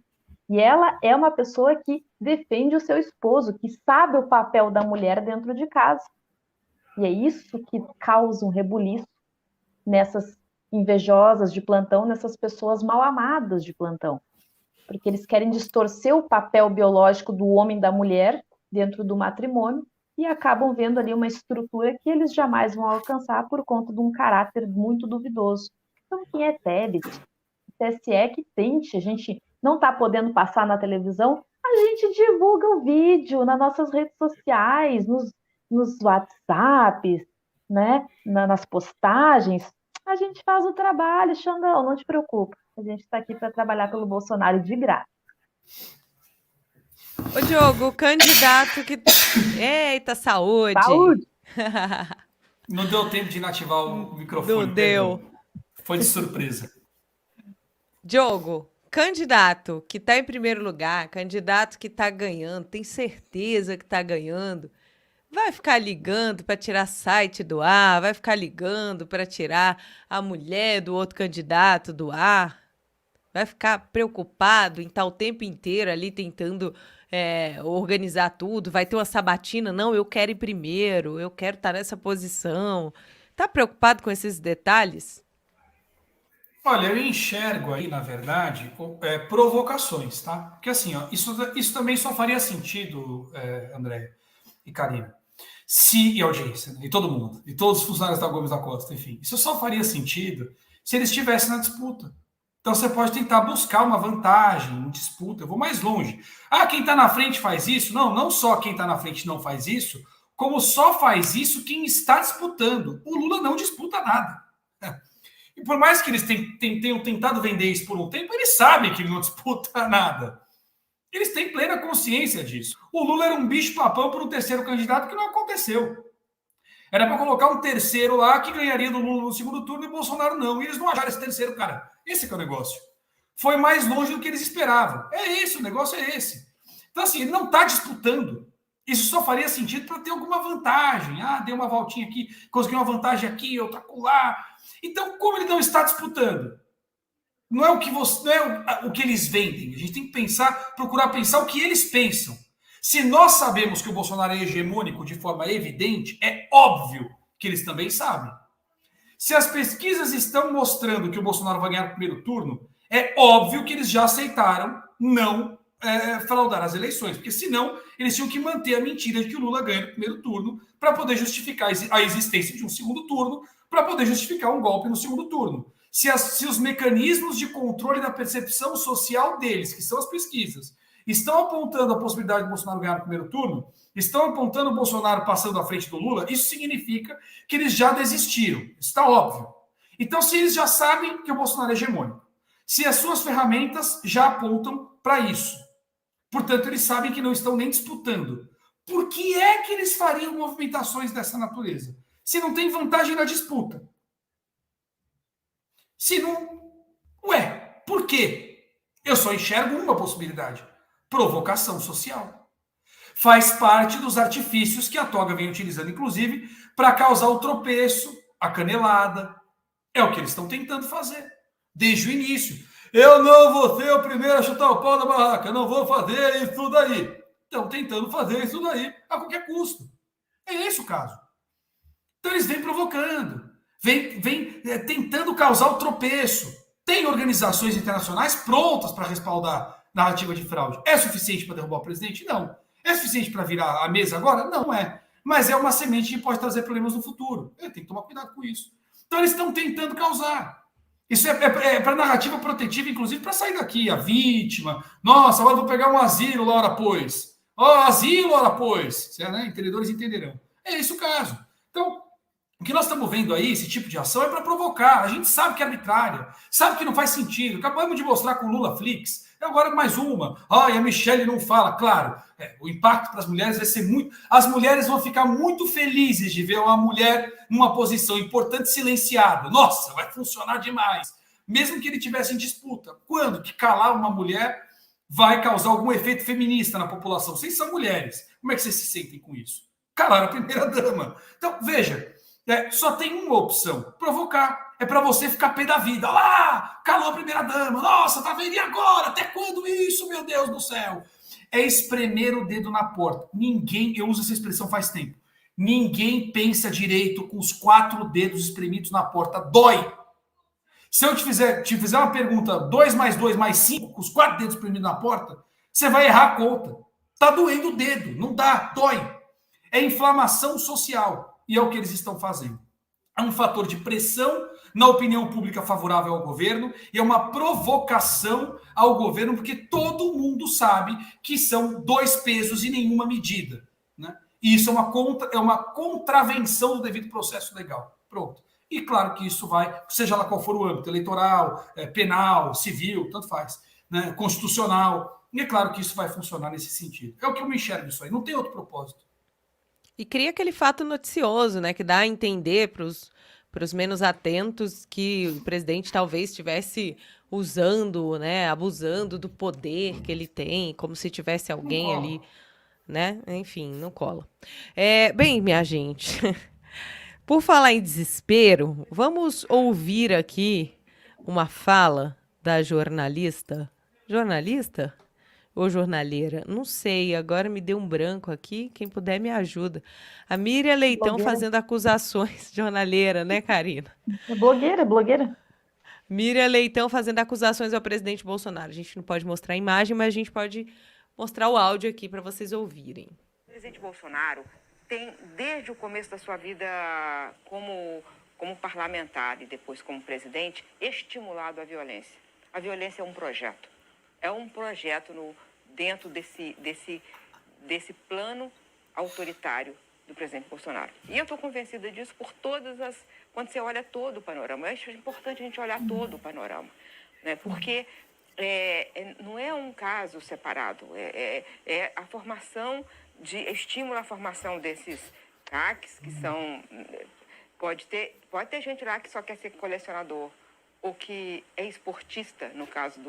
E ela é uma pessoa que defende o seu esposo, que sabe o papel da mulher dentro de casa. E é isso que causa um rebuliço nessas invejosas de plantão, nessas pessoas mal amadas de plantão. Porque eles querem distorcer o papel biológico do homem e da mulher dentro do matrimônio e acabam vendo ali uma estrutura que eles jamais vão alcançar por conta de um caráter muito duvidoso. Então, quem é Tebet? TSE que tente, a gente não está podendo passar na televisão, a gente divulga o vídeo nas nossas redes sociais, nos WhatsApps, né? Nas postagens. A gente faz o trabalho, Xandão, não te preocupa. A gente está aqui para trabalhar pelo Bolsonaro de graça. Ô, Diogo, o candidato que. Eita, saúde! Saúde! Não deu tempo de inativar o microfone. Não deu. Perdão. Foi de surpresa. Diogo, candidato que está em primeiro lugar, candidato que está ganhando, tem certeza que está ganhando, vai ficar ligando para tirar site do ar, vai ficar ligando para tirar a mulher do outro candidato do ar, vai ficar preocupado em estar o tempo inteiro ali tentando organizar tudo, vai ter uma sabatina, não, eu quero ir primeiro, eu quero estar nessa posição. Tá preocupado com esses detalhes? Olha, eu enxergo aí, na verdade, provocações, tá? Porque assim, ó, isso também só faria sentido, André e Karina, e a audiência, né? E todo mundo, e todos os funcionários da Gomes da Costa, enfim. Isso só faria sentido se eles estivessem na disputa. Então você pode tentar buscar uma vantagem, uma disputa. Eu vou mais longe. Ah, quem está na frente faz isso? Não, não só quem está na frente não faz isso, como só faz isso quem está disputando. O Lula não disputa nada. E por mais que eles tenham tentado vender isso por um tempo, eles sabem que ele não disputa nada. Eles têm plena consciência disso. O Lula era um bicho-papão para um terceiro candidato que não aconteceu. Era para colocar um terceiro lá que ganharia do Lula no segundo turno e o Bolsonaro não. E eles não acharam esse terceiro cara. Esse que é o negócio. Foi mais longe do que eles esperavam. É esse, o negócio é esse. Então, assim, ele não está disputando. Isso só faria sentido para ter alguma vantagem. Ah, deu uma voltinha aqui, consegui uma vantagem aqui, outra lá. Então, como ele não está disputando? Não é o que eles vendem. A gente tem que procurar pensar o que eles pensam. Se nós sabemos que o Bolsonaro é hegemônico de forma evidente, é óbvio que eles também sabem. Se as pesquisas estão mostrando que o Bolsonaro vai ganhar no primeiro turno, é óbvio que eles já aceitaram não fraudar as eleições, porque senão eles tinham que manter a mentira de que o Lula ganha no primeiro turno para poder justificar a existência de um segundo turno, para poder justificar um golpe no segundo turno. Se os mecanismos de controle da percepção social deles, que são as pesquisas, estão apontando a possibilidade de Bolsonaro ganhar no primeiro turno, estão apontando o Bolsonaro passando à frente do Lula, isso significa que eles já desistiram. Isso está óbvio. Então, se eles já sabem que o Bolsonaro é hegemônico, se as suas ferramentas já apontam para isso, portanto, eles sabem que não estão nem disputando, por que é que eles fariam movimentações dessa natureza? Se não tem vantagem na disputa. Se não... Ué, por quê? Eu só enxergo uma possibilidade. Provocação social. Faz parte dos artifícios que a toga vem utilizando, inclusive, para causar o tropeço, a canelada. É o que eles estão tentando fazer, desde o início. Eu não vou ser o primeiro a chutar o pau da barraca, não vou fazer isso daí. Estão tentando fazer isso daí a qualquer custo. É esse o caso. Então eles vêm provocando, vêm tentando causar o tropeço. Tem organizações internacionais prontas para respaldar narrativa de fraude. É suficiente para derrubar o presidente? Não. É suficiente para virar a mesa agora? Não é. Mas é uma semente que pode trazer problemas no futuro. Tem que tomar cuidado com isso. Então eles estão tentando causar. Isso é para narrativa protetiva, inclusive, para sair daqui. A vítima. Nossa, agora vou pegar um asilo lá, hora pois. Asilo, hora pois. Entendedores entenderão. É esse o caso. Então, o que nós estamos vendo aí, esse tipo de ação, é para provocar. A gente sabe que é arbitrária, sabe que não faz sentido. Acabamos de mostrar com o Lula Flix. Agora mais uma. E a Michelle não fala. Claro, o impacto para as mulheres vai ser muito... As mulheres vão ficar muito felizes de ver uma mulher numa posição importante silenciada. Nossa, vai funcionar demais. Mesmo que ele tivesse em disputa. Quando que calar uma mulher vai causar algum efeito feminista na população? Vocês são mulheres. Como é que vocês se sentem com isso? Calar a primeira-dama. Então, veja... Só tem uma opção: provocar. É para você ficar pé da vida. Olha lá, calou a primeira-dama. Nossa, tá vendo? E agora? Até quando isso, meu Deus do céu? É espremer o dedo na porta. Eu uso essa expressão faz tempo. Ninguém pensa direito com os 4 dedos espremidos na porta. Dói. Se eu te fizer uma pergunta, 2 mais 2 mais 5, com os 4 dedos espremidos na porta, você vai errar a conta. Tá doendo o dedo. Não dá, dói. É inflamação social. E é o que eles estão fazendo. É um fator de pressão na opinião pública favorável ao governo e é uma provocação ao governo, porque todo mundo sabe que são 2 pesos e nenhuma medida. Né? E isso é uma contravenção do devido processo legal. Pronto. E claro que isso vai, seja lá qual for o âmbito, eleitoral, penal, civil, tanto faz, né? Constitucional. E é claro que isso vai funcionar nesse sentido. É o que eu me enxergo disso aí. Não tem outro propósito. E cria aquele fato noticioso, né, que dá a entender para os menos atentos que o presidente talvez estivesse usando, né, abusando do poder que ele tem, como se tivesse alguém ali, né? Enfim, não cola. Bem, minha gente, por falar em desespero, vamos ouvir aqui uma fala da jornalista. Jornalista? Ou jornaleira? Não sei, agora me deu um branco aqui. Quem puder me ajuda. A Miriam Leitão Blogueira. fazendo acusações. Jornaleira, né, Karina? É blogueira. Miriam Leitão fazendo acusações ao presidente Bolsonaro. A gente não pode mostrar a imagem, mas a gente pode mostrar o áudio aqui para vocês ouvirem. O presidente Bolsonaro tem, desde o começo da sua vida como parlamentar e depois como presidente, estimulado a violência. A violência é um projeto. É um projeto dentro desse plano autoritário do presidente Bolsonaro. E eu estou convencida disso por quando você olha todo o panorama. Eu acho importante a gente olhar todo o panorama, né? Porque não é um caso separado, é a formação estímulo à formação desses CACs, que são... Pode ter gente lá que só quer ser colecionador, ou que é esportista, no caso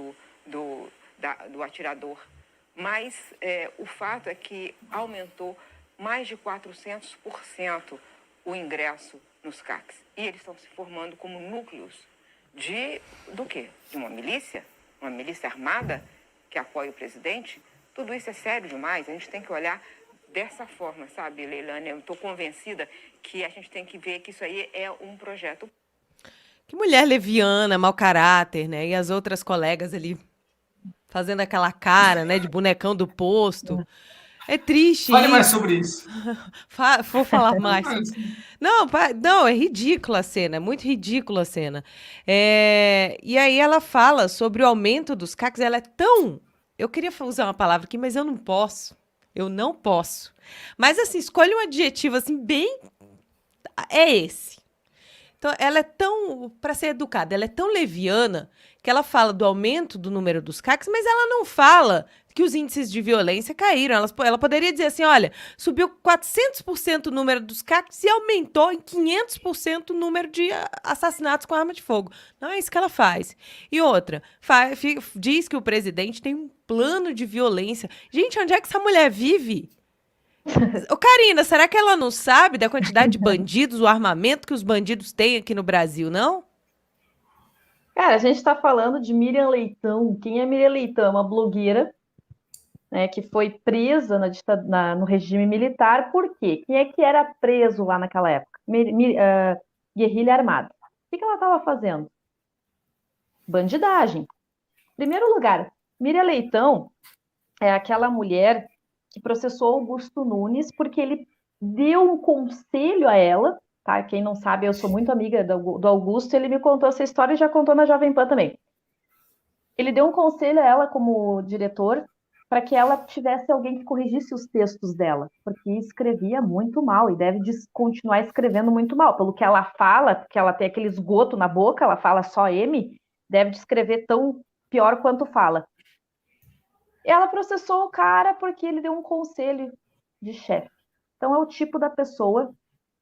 do atirador. Mas o fato é que aumentou mais de 400% o ingresso nos CACs. E eles estão se formando como núcleos do quê? De uma milícia armada que apoia o presidente? Tudo isso é sério demais, a gente tem que olhar dessa forma, sabe, Leilane? Eu estou convencida que a gente tem que ver que isso aí é um projeto. Que mulher leviana, mau caráter, né? E as outras colegas ali fazendo aquela cara, né, de bonecão do posto. É triste. Fale mais sobre isso. Vou falar mais. Não, é ridícula a cena, é muito ridícula a cena. E aí ela fala sobre o aumento dos CACs, ela é tão... Eu queria usar uma palavra aqui, mas eu não posso. Eu não posso. Mas, assim, escolhe um adjetivo, assim, bem... É esse. Então, ela é tão... Para ser educada, ela é tão leviana que ela fala do aumento do número dos CACs, mas ela não fala que os índices de violência caíram. Ela poderia dizer assim, olha, subiu 400% o número dos CACs e aumentou em 500% o número de assassinatos com arma de fogo. Não é isso que ela faz. E outra, diz que o presidente tem um plano de violência. Gente, onde é que essa mulher vive? Ô, Karina, será que ela não sabe da quantidade de bandidos, o armamento que os bandidos têm aqui no Brasil, não? Cara, a gente está falando de Miriam Leitão. Quem é Miriam Leitão? É uma blogueira, né, que foi presa no regime militar. Por quê? Quem é que era preso lá naquela época? Guerrilha armada. O que ela estava fazendo? Bandidagem. Em primeiro lugar, Miriam Leitão é aquela mulher que processou Augusto Nunes porque ele deu um conselho a ela, tá? Quem não sabe, eu sou muito amiga do Augusto, ele me contou essa história e já contou na Jovem Pan também. Ele deu um conselho a ela como diretor para que ela tivesse alguém que corrigisse os textos dela, porque escrevia muito mal e deve continuar escrevendo muito mal. Pelo que ela fala, porque ela tem aquele esgoto na boca, ela fala só M, deve escrever tão pior quanto fala. Ela processou o cara porque ele deu um conselho de chefe. Então é o tipo da pessoa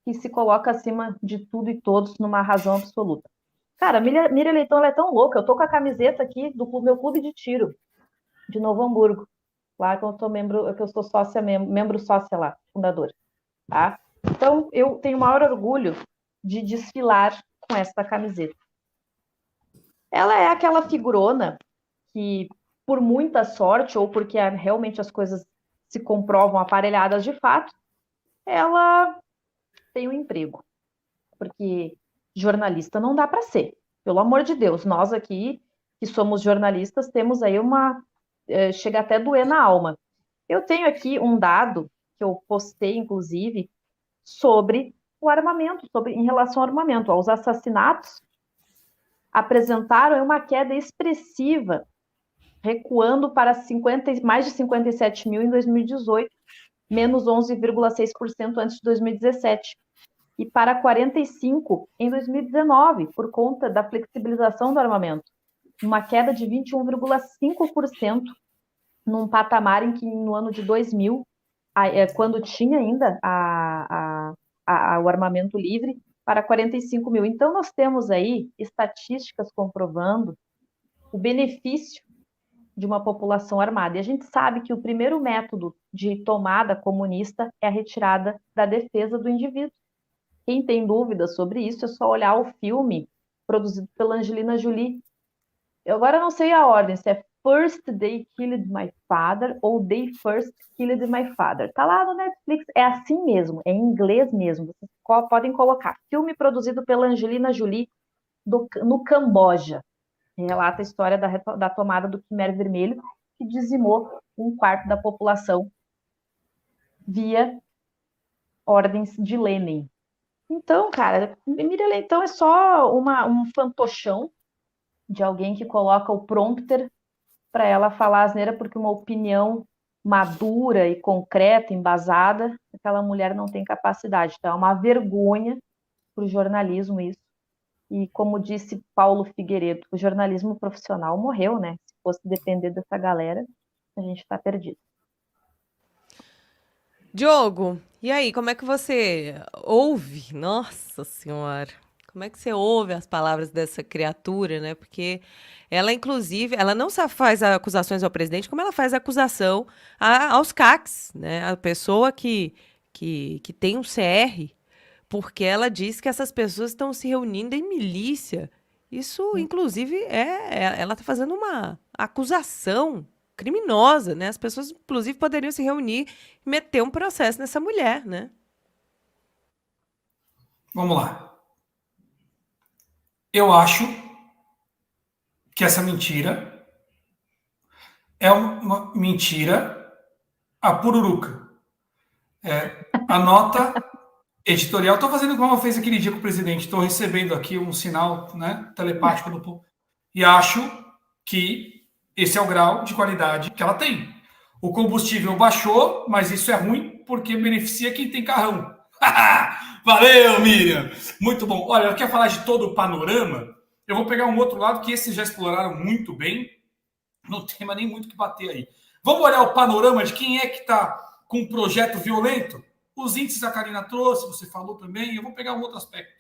que se coloca acima de tudo e todos numa razão absoluta. Cara, Miriam Leitão, ela é tão louca. Eu tô com a camiseta aqui do meu clube de tiro de Novo Hamburgo, lá que eu tô que eu sou sócia, membro sócia lá, fundadora, tá? Então eu tenho o maior orgulho de desfilar com essa camiseta. Ela é aquela figurona que, por muita sorte, ou porque realmente as coisas se comprovam aparelhadas de fato, ela tem um emprego. Porque jornalista não dá para ser. Pelo amor de Deus, nós aqui, que somos jornalistas, temos aí chega até a doer na alma. Eu tenho aqui um dado, que eu postei, inclusive, sobre o armamento, em relação ao armamento. Os assassinatos apresentaram uma queda expressiva, recuando para mais de 57 mil em 2018, menos 11,6% antes de 2017, e para 45 em 2019, por conta da flexibilização do armamento, uma queda de 21,5%, num patamar em que no ano de 2000, quando tinha ainda o armamento livre, para 45 mil. Então, nós temos aí estatísticas comprovando o benefício de uma população armada. E a gente sabe que o primeiro método de tomada comunista é a retirada da defesa do indivíduo. Quem tem dúvidas sobre isso é só olhar o filme produzido pela Angelina Jolie. Eu agora não sei a ordem, se é First They Killed My Father ou They First Killed My Father. Tá lá no Netflix, é assim mesmo, é em inglês mesmo. Vocês podem colocar. Filme produzido pela Angelina Jolie no Camboja. Relata a história da tomada do Khmer Vermelho, que dizimou um quarto da população via ordens de Lenin. Então, cara, Miriam Leitão é só um fantochão de alguém que coloca o prompter para ela falar asneira, porque uma opinião madura e concreta, embasada, aquela mulher não tem capacidade. Então, é uma vergonha para o jornalismo isso. E como disse Paulo Figueiredo, o jornalismo profissional morreu, né? Se fosse depender dessa galera, a gente está perdido. Diogo, e aí, como é que você ouve? Nossa Senhora, como é que você ouve as palavras dessa criatura, né? Porque ela, inclusive, ela não só faz acusações ao presidente, como ela faz acusação aos CACs, né? A pessoa que tem um CR, porque ela diz que essas pessoas estão se reunindo em milícia. Isso, inclusive, ela está fazendo uma acusação criminosa, né? As pessoas, inclusive, poderiam se reunir e meter um processo nessa mulher, né? Vamos lá. Eu acho que essa mentira é uma mentira a pururuca. A nota editorial, estou fazendo como ela fez aquele dia com o presidente, estou recebendo aqui um sinal, né, telepático e acho que esse é o grau de qualidade que ela tem. O combustível baixou, mas isso é ruim porque beneficia quem tem carrão. Valeu, Miriam! Muito bom. Olha, eu quero falar de todo o panorama. Eu vou pegar um outro lado que esses já exploraram muito bem. Não tem mais nem muito o que bater aí. Vamos olhar o panorama de quem é que está com um projeto violento? Os índices a Karina trouxe, você falou também. Eu vou pegar um outro aspecto.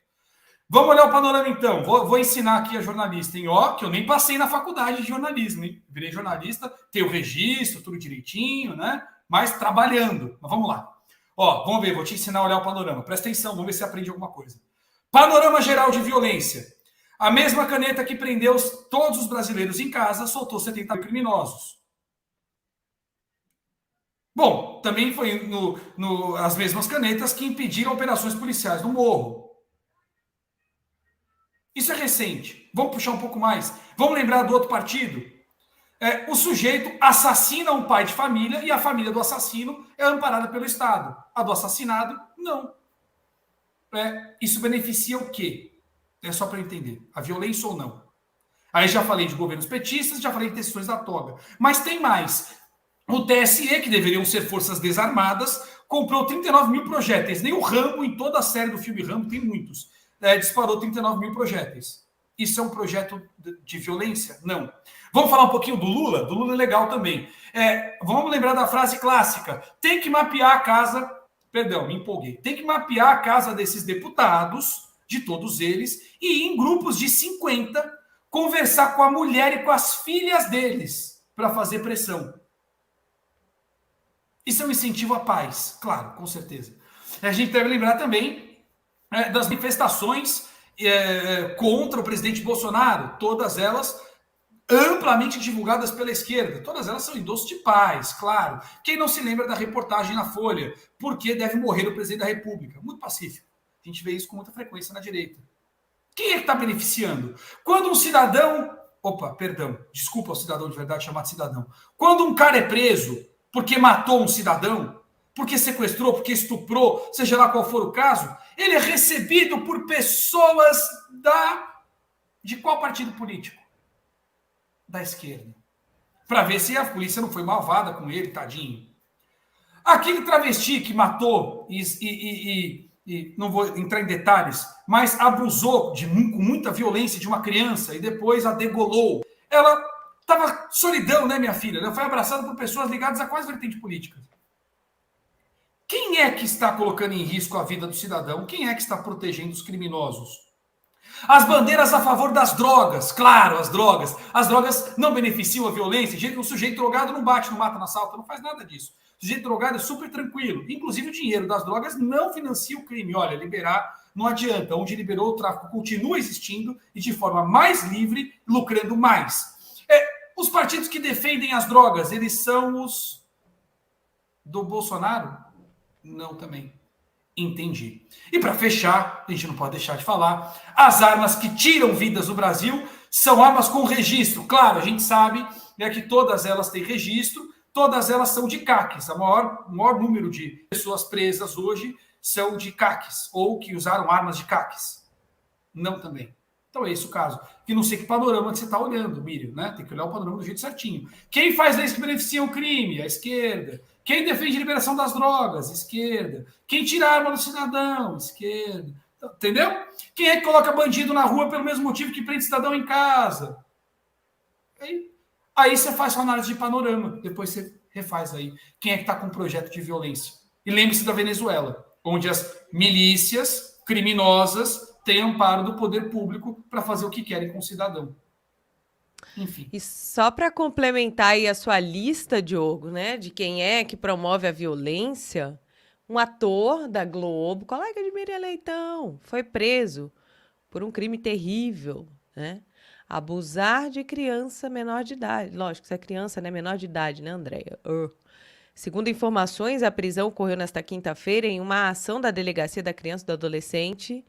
Vamos olhar o panorama, então. Vou ensinar aqui a jornalista, hein? Ó, que eu nem passei na faculdade de jornalismo, hein? Virei jornalista, tenho o registro, tudo direitinho, né? Mas trabalhando. Mas vamos lá. Ó, vamos ver, vou te ensinar a olhar o panorama. Presta atenção, vamos ver se você aprende alguma coisa. Panorama geral de violência. A mesma caneta que prendeu todos os brasileiros em casa soltou 70 criminosos. Bom, também foi as mesmas canetas que impediram operações policiais no morro. Isso é recente. Vamos puxar um pouco mais. Vamos lembrar do outro partido? O sujeito assassina um pai de família e a família do assassino é amparada pelo Estado. A do assassinado, não. Isso beneficia o quê? É só para eu entender. A violência ou não? Aí já falei de governos petistas, já falei de decisões da toga. Mas tem mais. O TSE, que deveriam ser forças desarmadas, comprou 39 mil projéteis. Nem o Rambo, em toda a série do filme Rambo, tem muitos. Disparou 39 mil projéteis. Isso é um projeto de violência? Não. Vamos falar um pouquinho do Lula? Do Lula é legal também. Vamos lembrar da frase clássica. Tem que mapear a casa... Perdão, me empolguei. Tem que mapear a casa desses deputados, de todos eles, e ir em grupos de 50, conversar com a mulher e com as filhas deles, para fazer pressão. Isso é um incentivo à paz, claro, com certeza. A gente deve lembrar também das manifestações contra o presidente Bolsonaro, todas elas amplamente divulgadas pela esquerda. Todas elas são endossos de paz, claro. Quem não se lembra da reportagem na Folha? Por que deve morrer o presidente da República? Muito pacífico. A gente vê isso com muita frequência na direita. Quem é que está beneficiando? Quando um cidadão... Opa, perdão. Desculpa ao cidadão de verdade chamar de cidadão. Quando um cara é preso porque matou um cidadão, porque sequestrou, porque estuprou, seja lá qual for o caso, ele é recebido por pessoas de qual partido político? Da esquerda. Para ver se a polícia não foi malvada com ele, tadinho. Aquele travesti que matou e não vou entrar em detalhes, mas abusou com muita violência de uma criança e depois a degolou. Ela estava solidão, né, minha filha? Ela foi abraçada por pessoas ligadas a quais vertentes políticas. Quem é que está colocando em risco a vida do cidadão? Quem é que está protegendo os criminosos? As bandeiras a favor das drogas, claro, as drogas. As drogas não beneficiam a violência. O sujeito drogado não bate, não mata, não assalta, não faz nada disso. O sujeito drogado é super tranquilo. Inclusive o dinheiro das drogas não financia o crime. Olha, liberar não adianta. Onde liberou, o tráfico continua existindo e de forma mais livre, lucrando mais. Os partidos que defendem as drogas, eles são os do Bolsonaro? Não, também. Entendi. E para fechar, a gente não pode deixar de falar, as armas que tiram vidas no Brasil são armas com registro. Claro, a gente sabe que todas elas têm registro, todas elas são de CACs. O maior número de pessoas presas hoje são de CACs, ou que usaram armas de CACs. Não também. Então é esse o caso. Que não sei que panorama que você está olhando, Miriam, né? Tem que olhar o panorama do jeito certinho. Quem faz leis que beneficiam o crime? A esquerda. Quem defende a liberação das drogas? Esquerda. Quem tira a arma do cidadão? Esquerda. Entendeu? Quem é que coloca bandido na rua pelo mesmo motivo que prende cidadão em casa? Aí você faz sua análise de panorama. Depois você refaz aí. Quem é que está com um projeto de violência? E lembre-se da Venezuela, onde as milícias criminosas têm amparo do poder público para fazer o que querem com o cidadão. Enfim. E só para complementar aí a sua lista, Diogo, né, de quem é que promove a violência, um ator da Globo, colega de Miriam Leitão, foi preso por um crime terrível, né? Abusar de criança menor de idade. Lógico, se é criança, né, menor de idade, né, Andréia? Segundo informações, a prisão ocorreu nesta quinta-feira em uma ação da Delegacia da Criança e do Adolescente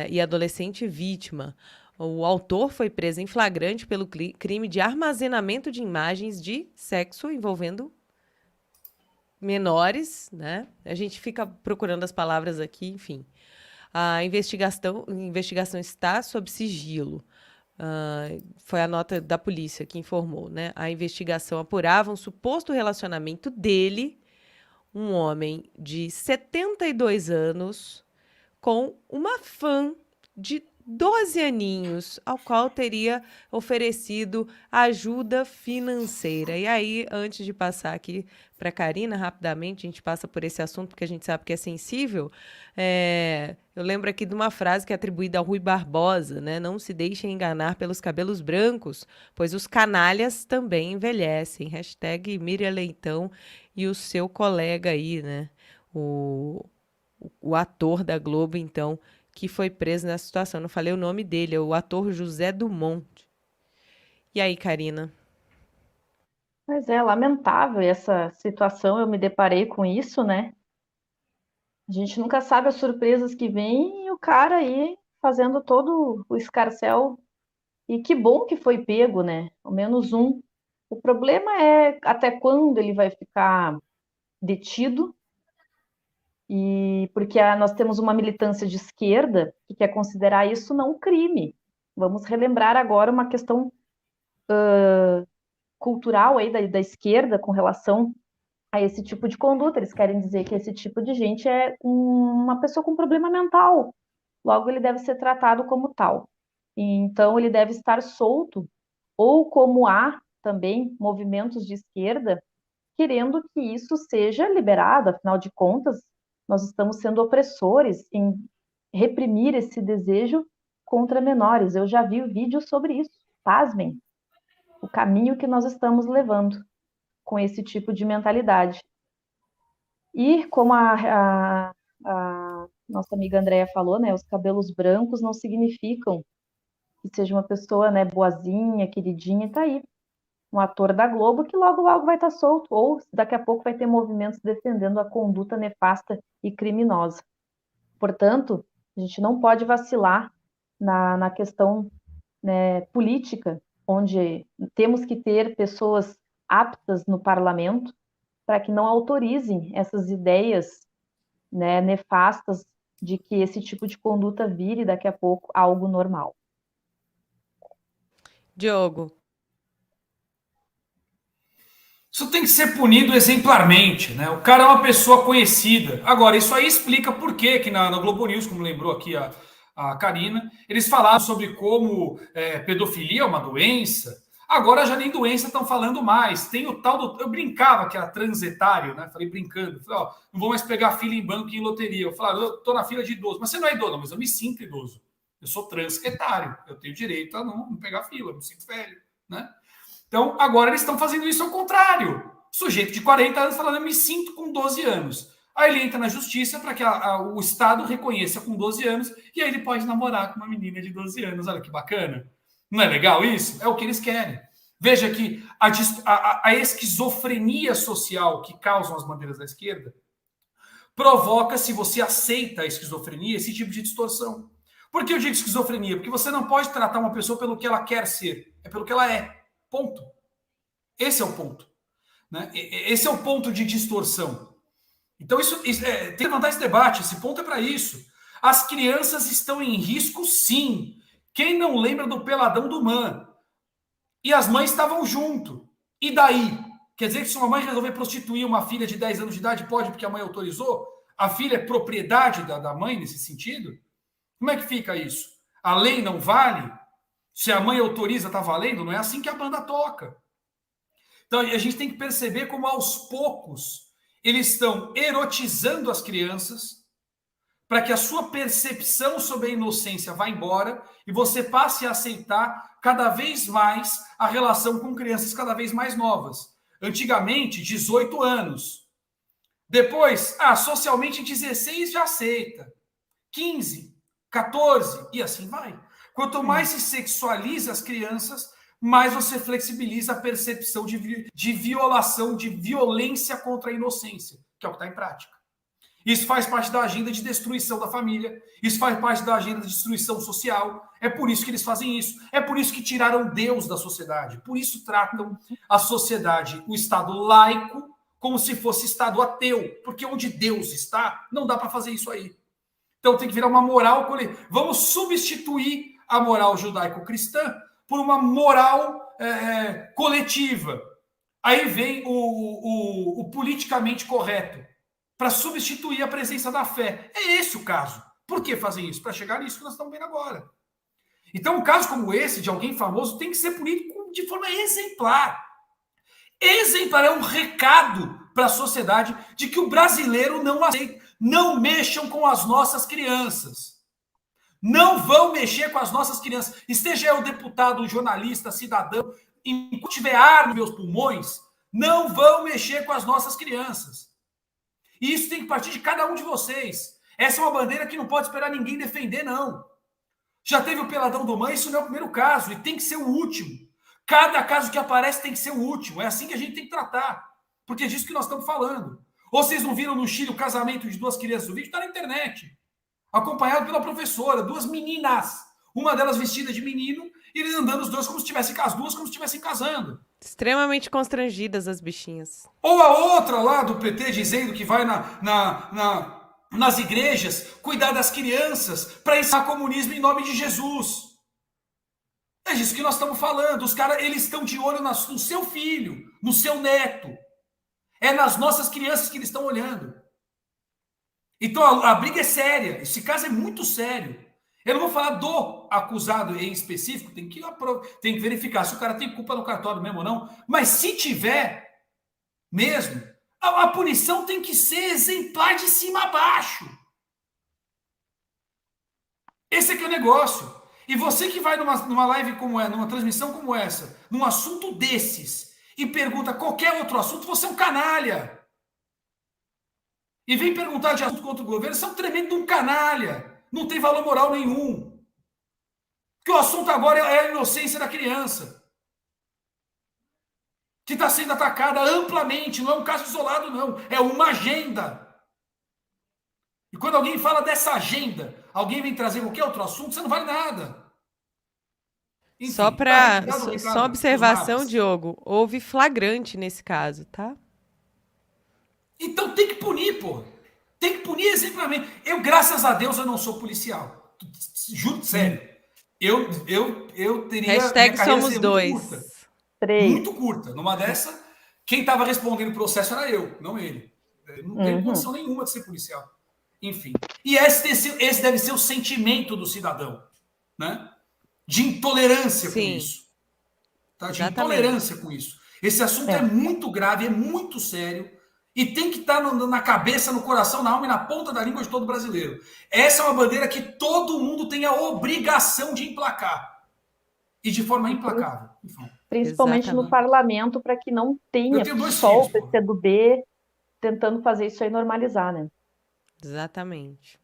e adolescente vítima. O autor foi preso em flagrante pelo crime de armazenamento de imagens de sexo envolvendo menores, né? A gente fica procurando as palavras aqui, enfim. A investigação está sob sigilo. Foi a nota da polícia que informou, né? A investigação apurava um suposto relacionamento dele, um homem de 72 anos, com uma fã de 12 aninhos, ao qual teria oferecido ajuda financeira. E aí, antes de passar aqui para a Karina, rapidamente, a gente passa por esse assunto, porque a gente sabe que é sensível. Eu lembro aqui de uma frase que é atribuída ao Rui Barbosa, né? Não se deixem enganar pelos cabelos brancos, pois os canalhas também envelhecem. Hashtag Miriam Leitão e o seu colega aí, né? O ator da Globo, então, que foi preso nessa situação. Não falei o nome dele, é o ator José Dumont. E aí, Karina? Mas é lamentável essa situação, eu me deparei com isso, né? A gente nunca sabe as surpresas que vêm e o cara aí fazendo todo o escarcéu. E que bom que foi pego, né? Ao menos um. O problema é até quando ele vai ficar detido. E porque nós temos uma militância de esquerda que quer considerar isso não um crime. Vamos relembrar agora uma questão cultural aí da esquerda com relação a esse tipo de conduta. Eles querem dizer que esse tipo de gente é uma pessoa com problema mental. Logo, ele deve ser tratado como tal. E, então, ele deve estar solto. Ou como há também movimentos de esquerda querendo que isso seja liberado. Afinal de contas, nós estamos sendo opressores em reprimir esse desejo contra menores. Eu já vi vídeos sobre isso. Pasmem o caminho que nós estamos levando com esse tipo de mentalidade. E como a nossa amiga Andrea falou, né? Os cabelos brancos não significam que seja uma pessoa, né, boazinha, queridinha, tá aí. Um ator da Globo que logo, logo vai estar solto, ou daqui a pouco vai ter movimentos defendendo a conduta nefasta e criminosa. Portanto, a gente não pode vacilar na questão, né, política, onde temos que ter pessoas aptas no parlamento para que não autorizem essas ideias, né, nefastas de que esse tipo de conduta vire daqui a pouco algo normal. Diogo. Isso tem que ser punido exemplarmente, né? O cara é uma pessoa conhecida. Agora, isso aí explica por que na Globo News, como lembrou aqui a Karina, eles falaram sobre como pedofilia é uma doença. Agora já nem doença estão falando mais. Tem o tal do... Eu brincava que era transetário, né? Falei brincando. Falei, ó, não vou mais pegar fila em banco e em loteria. Eu falei, eu tô na fila de idoso. Mas você não é idoso, mas eu me sinto idoso. Eu sou transetário. Eu tenho direito a não pegar fila. Eu me sinto velho, né? Então, agora eles estão fazendo isso ao contrário. Sujeito de 40 anos falando, eu me sinto com 12 anos. Aí ele entra na justiça para que o Estado reconheça com 12 anos e aí ele pode namorar com uma menina de 12 anos. Olha que bacana. Não é legal isso? É o que eles querem. Veja que a esquizofrenia social que causam as bandeiras da esquerda provoca, se você aceita a esquizofrenia, esse tipo de distorção. Por que eu digo esquizofrenia? Porque você não pode tratar uma pessoa pelo que ela quer ser, é pelo que ela é. Ponto. Esse é o ponto. Né? Esse é o ponto de distorção. Então, tem que levantar esse debate. Esse ponto é para isso. As crianças estão em risco, sim. Quem não lembra do peladão do Man? E as mães estavam junto. E daí? Quer dizer que se uma mãe resolver prostituir uma filha de 10 anos de idade, pode porque a mãe autorizou? A filha é propriedade da mãe nesse sentido? Como é que fica isso? A lei não vale? Se a mãe autoriza, tá valendo? Não é assim que a banda toca. Então, a gente tem que perceber como, aos poucos, eles estão erotizando as crianças para que a sua percepção sobre a inocência vá embora e você passe a aceitar cada vez mais a relação com crianças cada vez mais novas. Antigamente, 18 anos. Depois, socialmente, 16 já aceita. 15, 14, e assim vai. Quanto mais se sexualiza as crianças, mais você flexibiliza a percepção de violação, de violência contra a inocência, que é o que está em prática. Isso faz parte da agenda de destruição da família, isso faz parte da agenda de destruição social, é por isso que eles fazem isso, é por isso que tiraram Deus da sociedade, por isso tratam a sociedade, o Estado laico, como se fosse Estado ateu, porque onde Deus está, não dá para fazer isso aí. Então tem que virar uma moral coletiva. Vamos substituir a moral judaico-cristã por uma moral coletiva. Aí vem o politicamente correto para substituir a presença da fé. É esse o caso. Por que fazem isso? Para chegar nisso que nós estamos vendo agora. Então, um caso como esse, de alguém famoso, tem que ser punido de forma exemplar. Exemplar é um recado para a sociedade de que o brasileiro não aceita. Não mexam com as nossas crianças. Não vão mexer com as nossas crianças. Esteja eu deputado, jornalista, cidadão, enquanto tiver ar nos meus pulmões, não vão mexer com as nossas crianças. E isso tem que partir de cada um de vocês. Essa é uma bandeira que não pode esperar ninguém defender, não. Já teve o peladão do mãe, isso não é o primeiro caso, e tem que ser o último. Cada caso que aparece tem que ser o último. É assim que a gente tem que tratar. Porque é disso que nós estamos falando. Ou vocês não viram no Chile o casamento de duas crianças? O vídeo está na internet. Acompanhado pela professora, duas meninas. Uma delas vestida de menino e eles andando os dois como se tivessem casando. Extremamente constrangidas as bichinhas. Ou a outra lá do PT dizendo que vai nas igrejas cuidar das crianças para ensinar comunismo em nome de Jesus. É disso que nós estamos falando. Os caras, eles estão de olho no seu filho, no seu neto. É nas nossas crianças que eles estão olhando. Então a briga é séria. Esse caso é muito sério. Eu não vou falar do acusado em específico, tem que verificar se o cara tem culpa no cartório mesmo ou não. Mas se tiver mesmo, a punição tem que ser exemplar de cima a baixo. Esse é que é o negócio. E você que vai numa live como essa, numa transmissão como essa, num assunto desses, e pergunta qualquer outro assunto, você é um canalha. e vem perguntar de assunto contra o governo, são tremendo de um canalha. Não tem valor moral nenhum. Porque o assunto agora é a inocência da criança, que está sendo atacada amplamente. Não é um caso isolado, não. É uma agenda. E quando alguém fala dessa agenda, alguém vem trazer qualquer outro assunto, você não vale nada. Enfim, Só tá, para dado o só recado, observação, os mapas. Diogo, houve flagrante nesse caso, tá? Então tem que punir, pô. Tem que punir exemplarmente. Eu, graças a Deus, eu não sou policial. Juro, sério. Eu teria. Minha Hashtag carreira somos seria muito dois. curta. 3. Muito curta. Numa dessa, quem estava respondendo o processo era eu, não ele. Eu não tenho condição nenhuma de ser policial. Enfim. E esse deve ser o sentimento do cidadão, né? De intolerância com Sim, isso. Tá? De exatamente. intolerância com isso. Esse assunto é muito grave, é muito sério e tem que estar na cabeça, no coração, na alma e na ponta da língua de todo brasileiro. Essa é uma bandeira que todo mundo tem a obrigação de emplacar. E de forma implacável. Enfim. Principalmente no Exatamente. parlamento, para que não tenha Eu tenho 2 só filhos, o pô. PCdoB tentando fazer isso aí normalizar, né? Exatamente.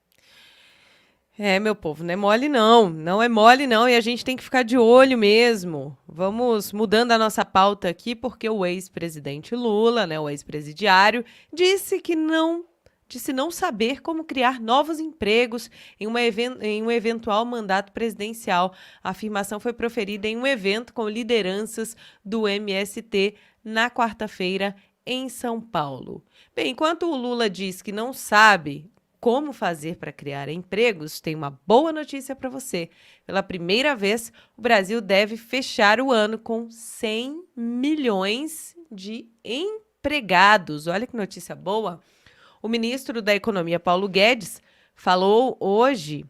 É, meu povo, não é mole não, não é mole não, e a gente tem que ficar de olho mesmo. Vamos mudando a nossa pauta aqui, porque o ex-presidente Lula, né, o ex-presidiário, disse não saber como criar novos empregos em um eventual mandato presidencial. A afirmação foi proferida em um evento com lideranças do MST na quarta-feira em São Paulo. Bem, enquanto o Lula diz que não sabe como fazer para criar empregos, tem uma boa notícia para você. Pela primeira vez, o Brasil deve fechar o ano com 100 milhões de empregados. Olha que notícia boa. O ministro da Economia, Paulo Guedes, falou hoje,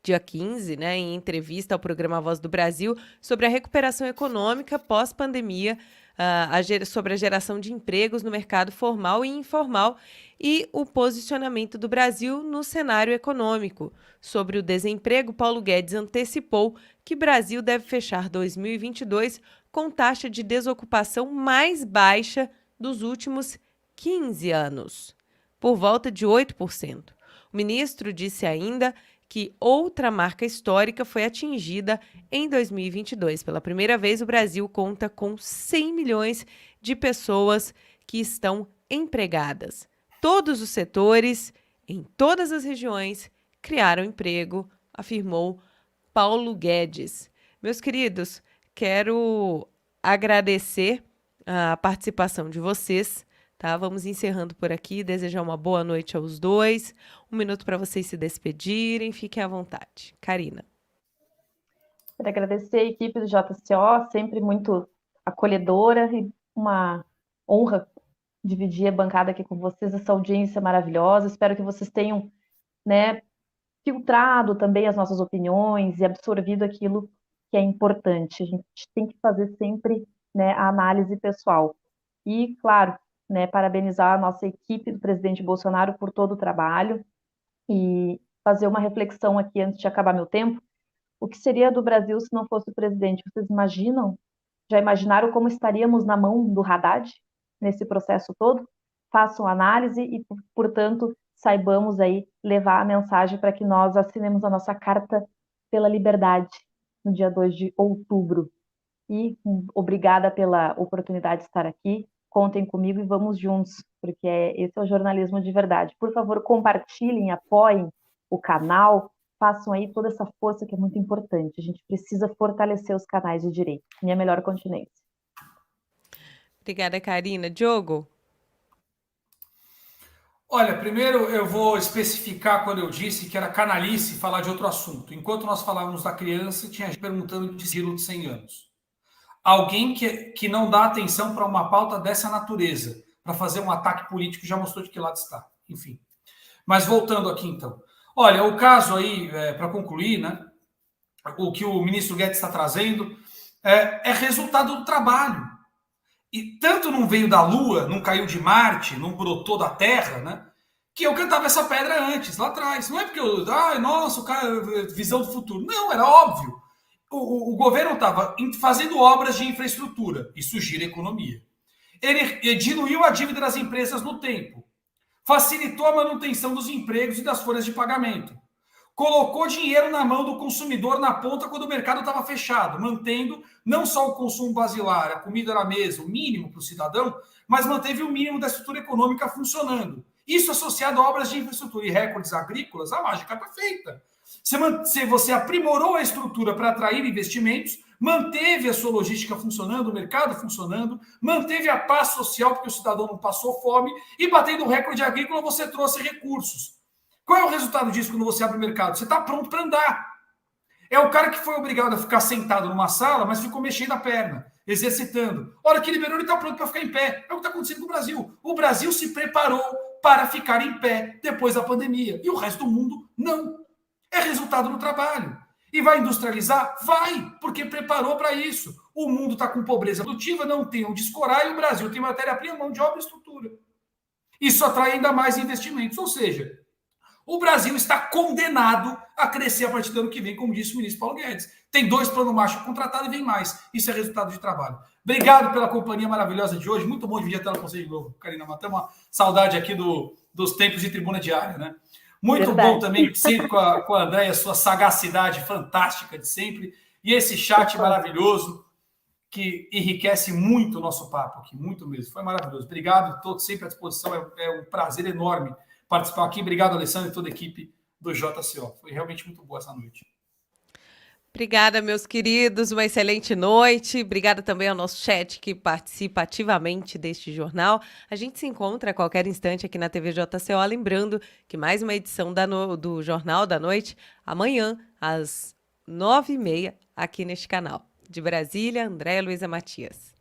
dia 15, né, em entrevista ao programa Voz do Brasil, sobre a recuperação econômica pós-pandemia, sobre a geração de empregos no mercado formal e informal e o posicionamento do Brasil no cenário econômico. Sobre o desemprego, Paulo Guedes antecipou que o Brasil deve fechar 2022 com taxa de desocupação mais baixa dos últimos 15 anos, por volta de 8%. O ministro disse ainda que outra marca histórica foi atingida em 2022. Pela primeira vez, o Brasil conta com 100 milhões de pessoas que estão empregadas. Todos os setores, em todas as regiões, criaram emprego, afirmou Paulo Guedes. Meus queridos, quero agradecer a participação de vocês. Tá, vamos encerrando por aqui, desejar uma boa noite aos dois, 1 minuto para vocês se despedirem, fiquem à vontade. Karina. Quero agradecer a equipe do JCO, sempre muito acolhedora e uma honra dividir a bancada aqui com vocês, essa audiência maravilhosa. Espero que vocês tenham, né, filtrado também as nossas opiniões e absorvido aquilo que é importante. A gente tem que fazer sempre, né, a análise pessoal. E, claro, né, parabenizar a nossa equipe do presidente Bolsonaro por todo o trabalho e fazer uma reflexão aqui antes de acabar meu tempo. O que seria do Brasil se não fosse o presidente? Vocês imaginam? Já imaginaram como estaríamos na mão do Haddad nesse processo todo? Façam análise e, portanto, saibamos aí levar a mensagem para que nós assinemos a nossa Carta pela Liberdade no dia 2 de outubro. E obrigada pela oportunidade de estar aqui. Contem comigo e vamos juntos, porque esse é o jornalismo de verdade. Por favor, compartilhem, apoiem o canal, façam aí toda essa força que é muito importante. A gente precisa fortalecer os canais de direito. Minha melhor continência. Obrigada, Karina. Diogo? Olha, primeiro eu vou especificar quando eu disse que era canalice falar de outro assunto. Enquanto nós falávamos da criança, tinha gente perguntando de Ciro de 100 anos. Alguém que não dá atenção para uma pauta dessa natureza, para fazer um ataque político, já mostrou de que lado está. Enfim. Mas voltando aqui, então. Olha, o caso aí, para concluir, né, o que o ministro Guedes está trazendo é resultado do trabalho. E tanto não veio da Lua, não caiu de Marte, não brotou da Terra, né, que eu cantava essa pedra antes, lá atrás. Não é porque eu... nossa, o cara, visão do futuro. Não, era óbvio. O governo estava fazendo obras de infraestrutura, isso gira a economia. Ele diluiu a dívida das empresas no tempo. facilitou a manutenção dos empregos e das folhas de pagamento, colocou dinheiro na mão do consumidor na ponta quando o mercado estava fechado, mantendo não só o consumo basilar, a comida na mesa, o mínimo para o cidadão, mas manteve o mínimo da estrutura econômica funcionando. Isso associado a obras de infraestrutura e recordes agrícolas, a mágica está feita. Você aprimorou a estrutura para atrair investimentos, manteve a sua logística funcionando, o mercado funcionando, manteve a paz social, porque o cidadão não passou fome, e batendo o recorde agrícola, você trouxe recursos. Qual é o resultado disso quando você abre o mercado? Você está pronto para andar. É o cara que foi obrigado a ficar sentado numa sala, mas ficou mexendo a perna, exercitando. A hora que liberou, ele está pronto para ficar em pé. É o que está acontecendo com o Brasil. O Brasil se preparou para ficar em pé depois da pandemia. E o resto do mundo, não. É resultado do trabalho. E vai industrializar? Vai, porque preparou para isso. O mundo está com pobreza produtiva, não tem onde escorar, e o Brasil tem matéria-prima, mão de obra e estrutura. Isso atrai ainda mais investimentos. Ou seja, o Brasil está condenado a crescer a partir do ano que vem, como disse o ministro Paulo Guedes. Tem 2 planos macho contratados e vem mais. Isso é resultado de trabalho. Obrigado pela companhia maravilhosa de hoje. Muito bom dividir a tela com você de novo, Karina. Matamos uma saudade aqui dos tempos de tribuna diária, né? Muito Verdade. bom também, sempre com a Andréia, sua sagacidade fantástica de sempre. E esse chat maravilhoso que enriquece muito o nosso papo aqui, muito mesmo. Foi maravilhoso. Obrigado, estou sempre à disposição. É um prazer enorme participar aqui. Obrigado, Alessandro, e toda a equipe do JCO. Foi realmente muito boa essa noite. Obrigada, meus queridos. Uma excelente noite. Obrigada também ao nosso chat que participa ativamente deste jornal. A gente se encontra a qualquer instante aqui na TV JCO. Lembrando que mais uma edição do Jornal da Noite, amanhã, às 9h30, aqui neste canal. De Brasília, Andréa Luiza Matias.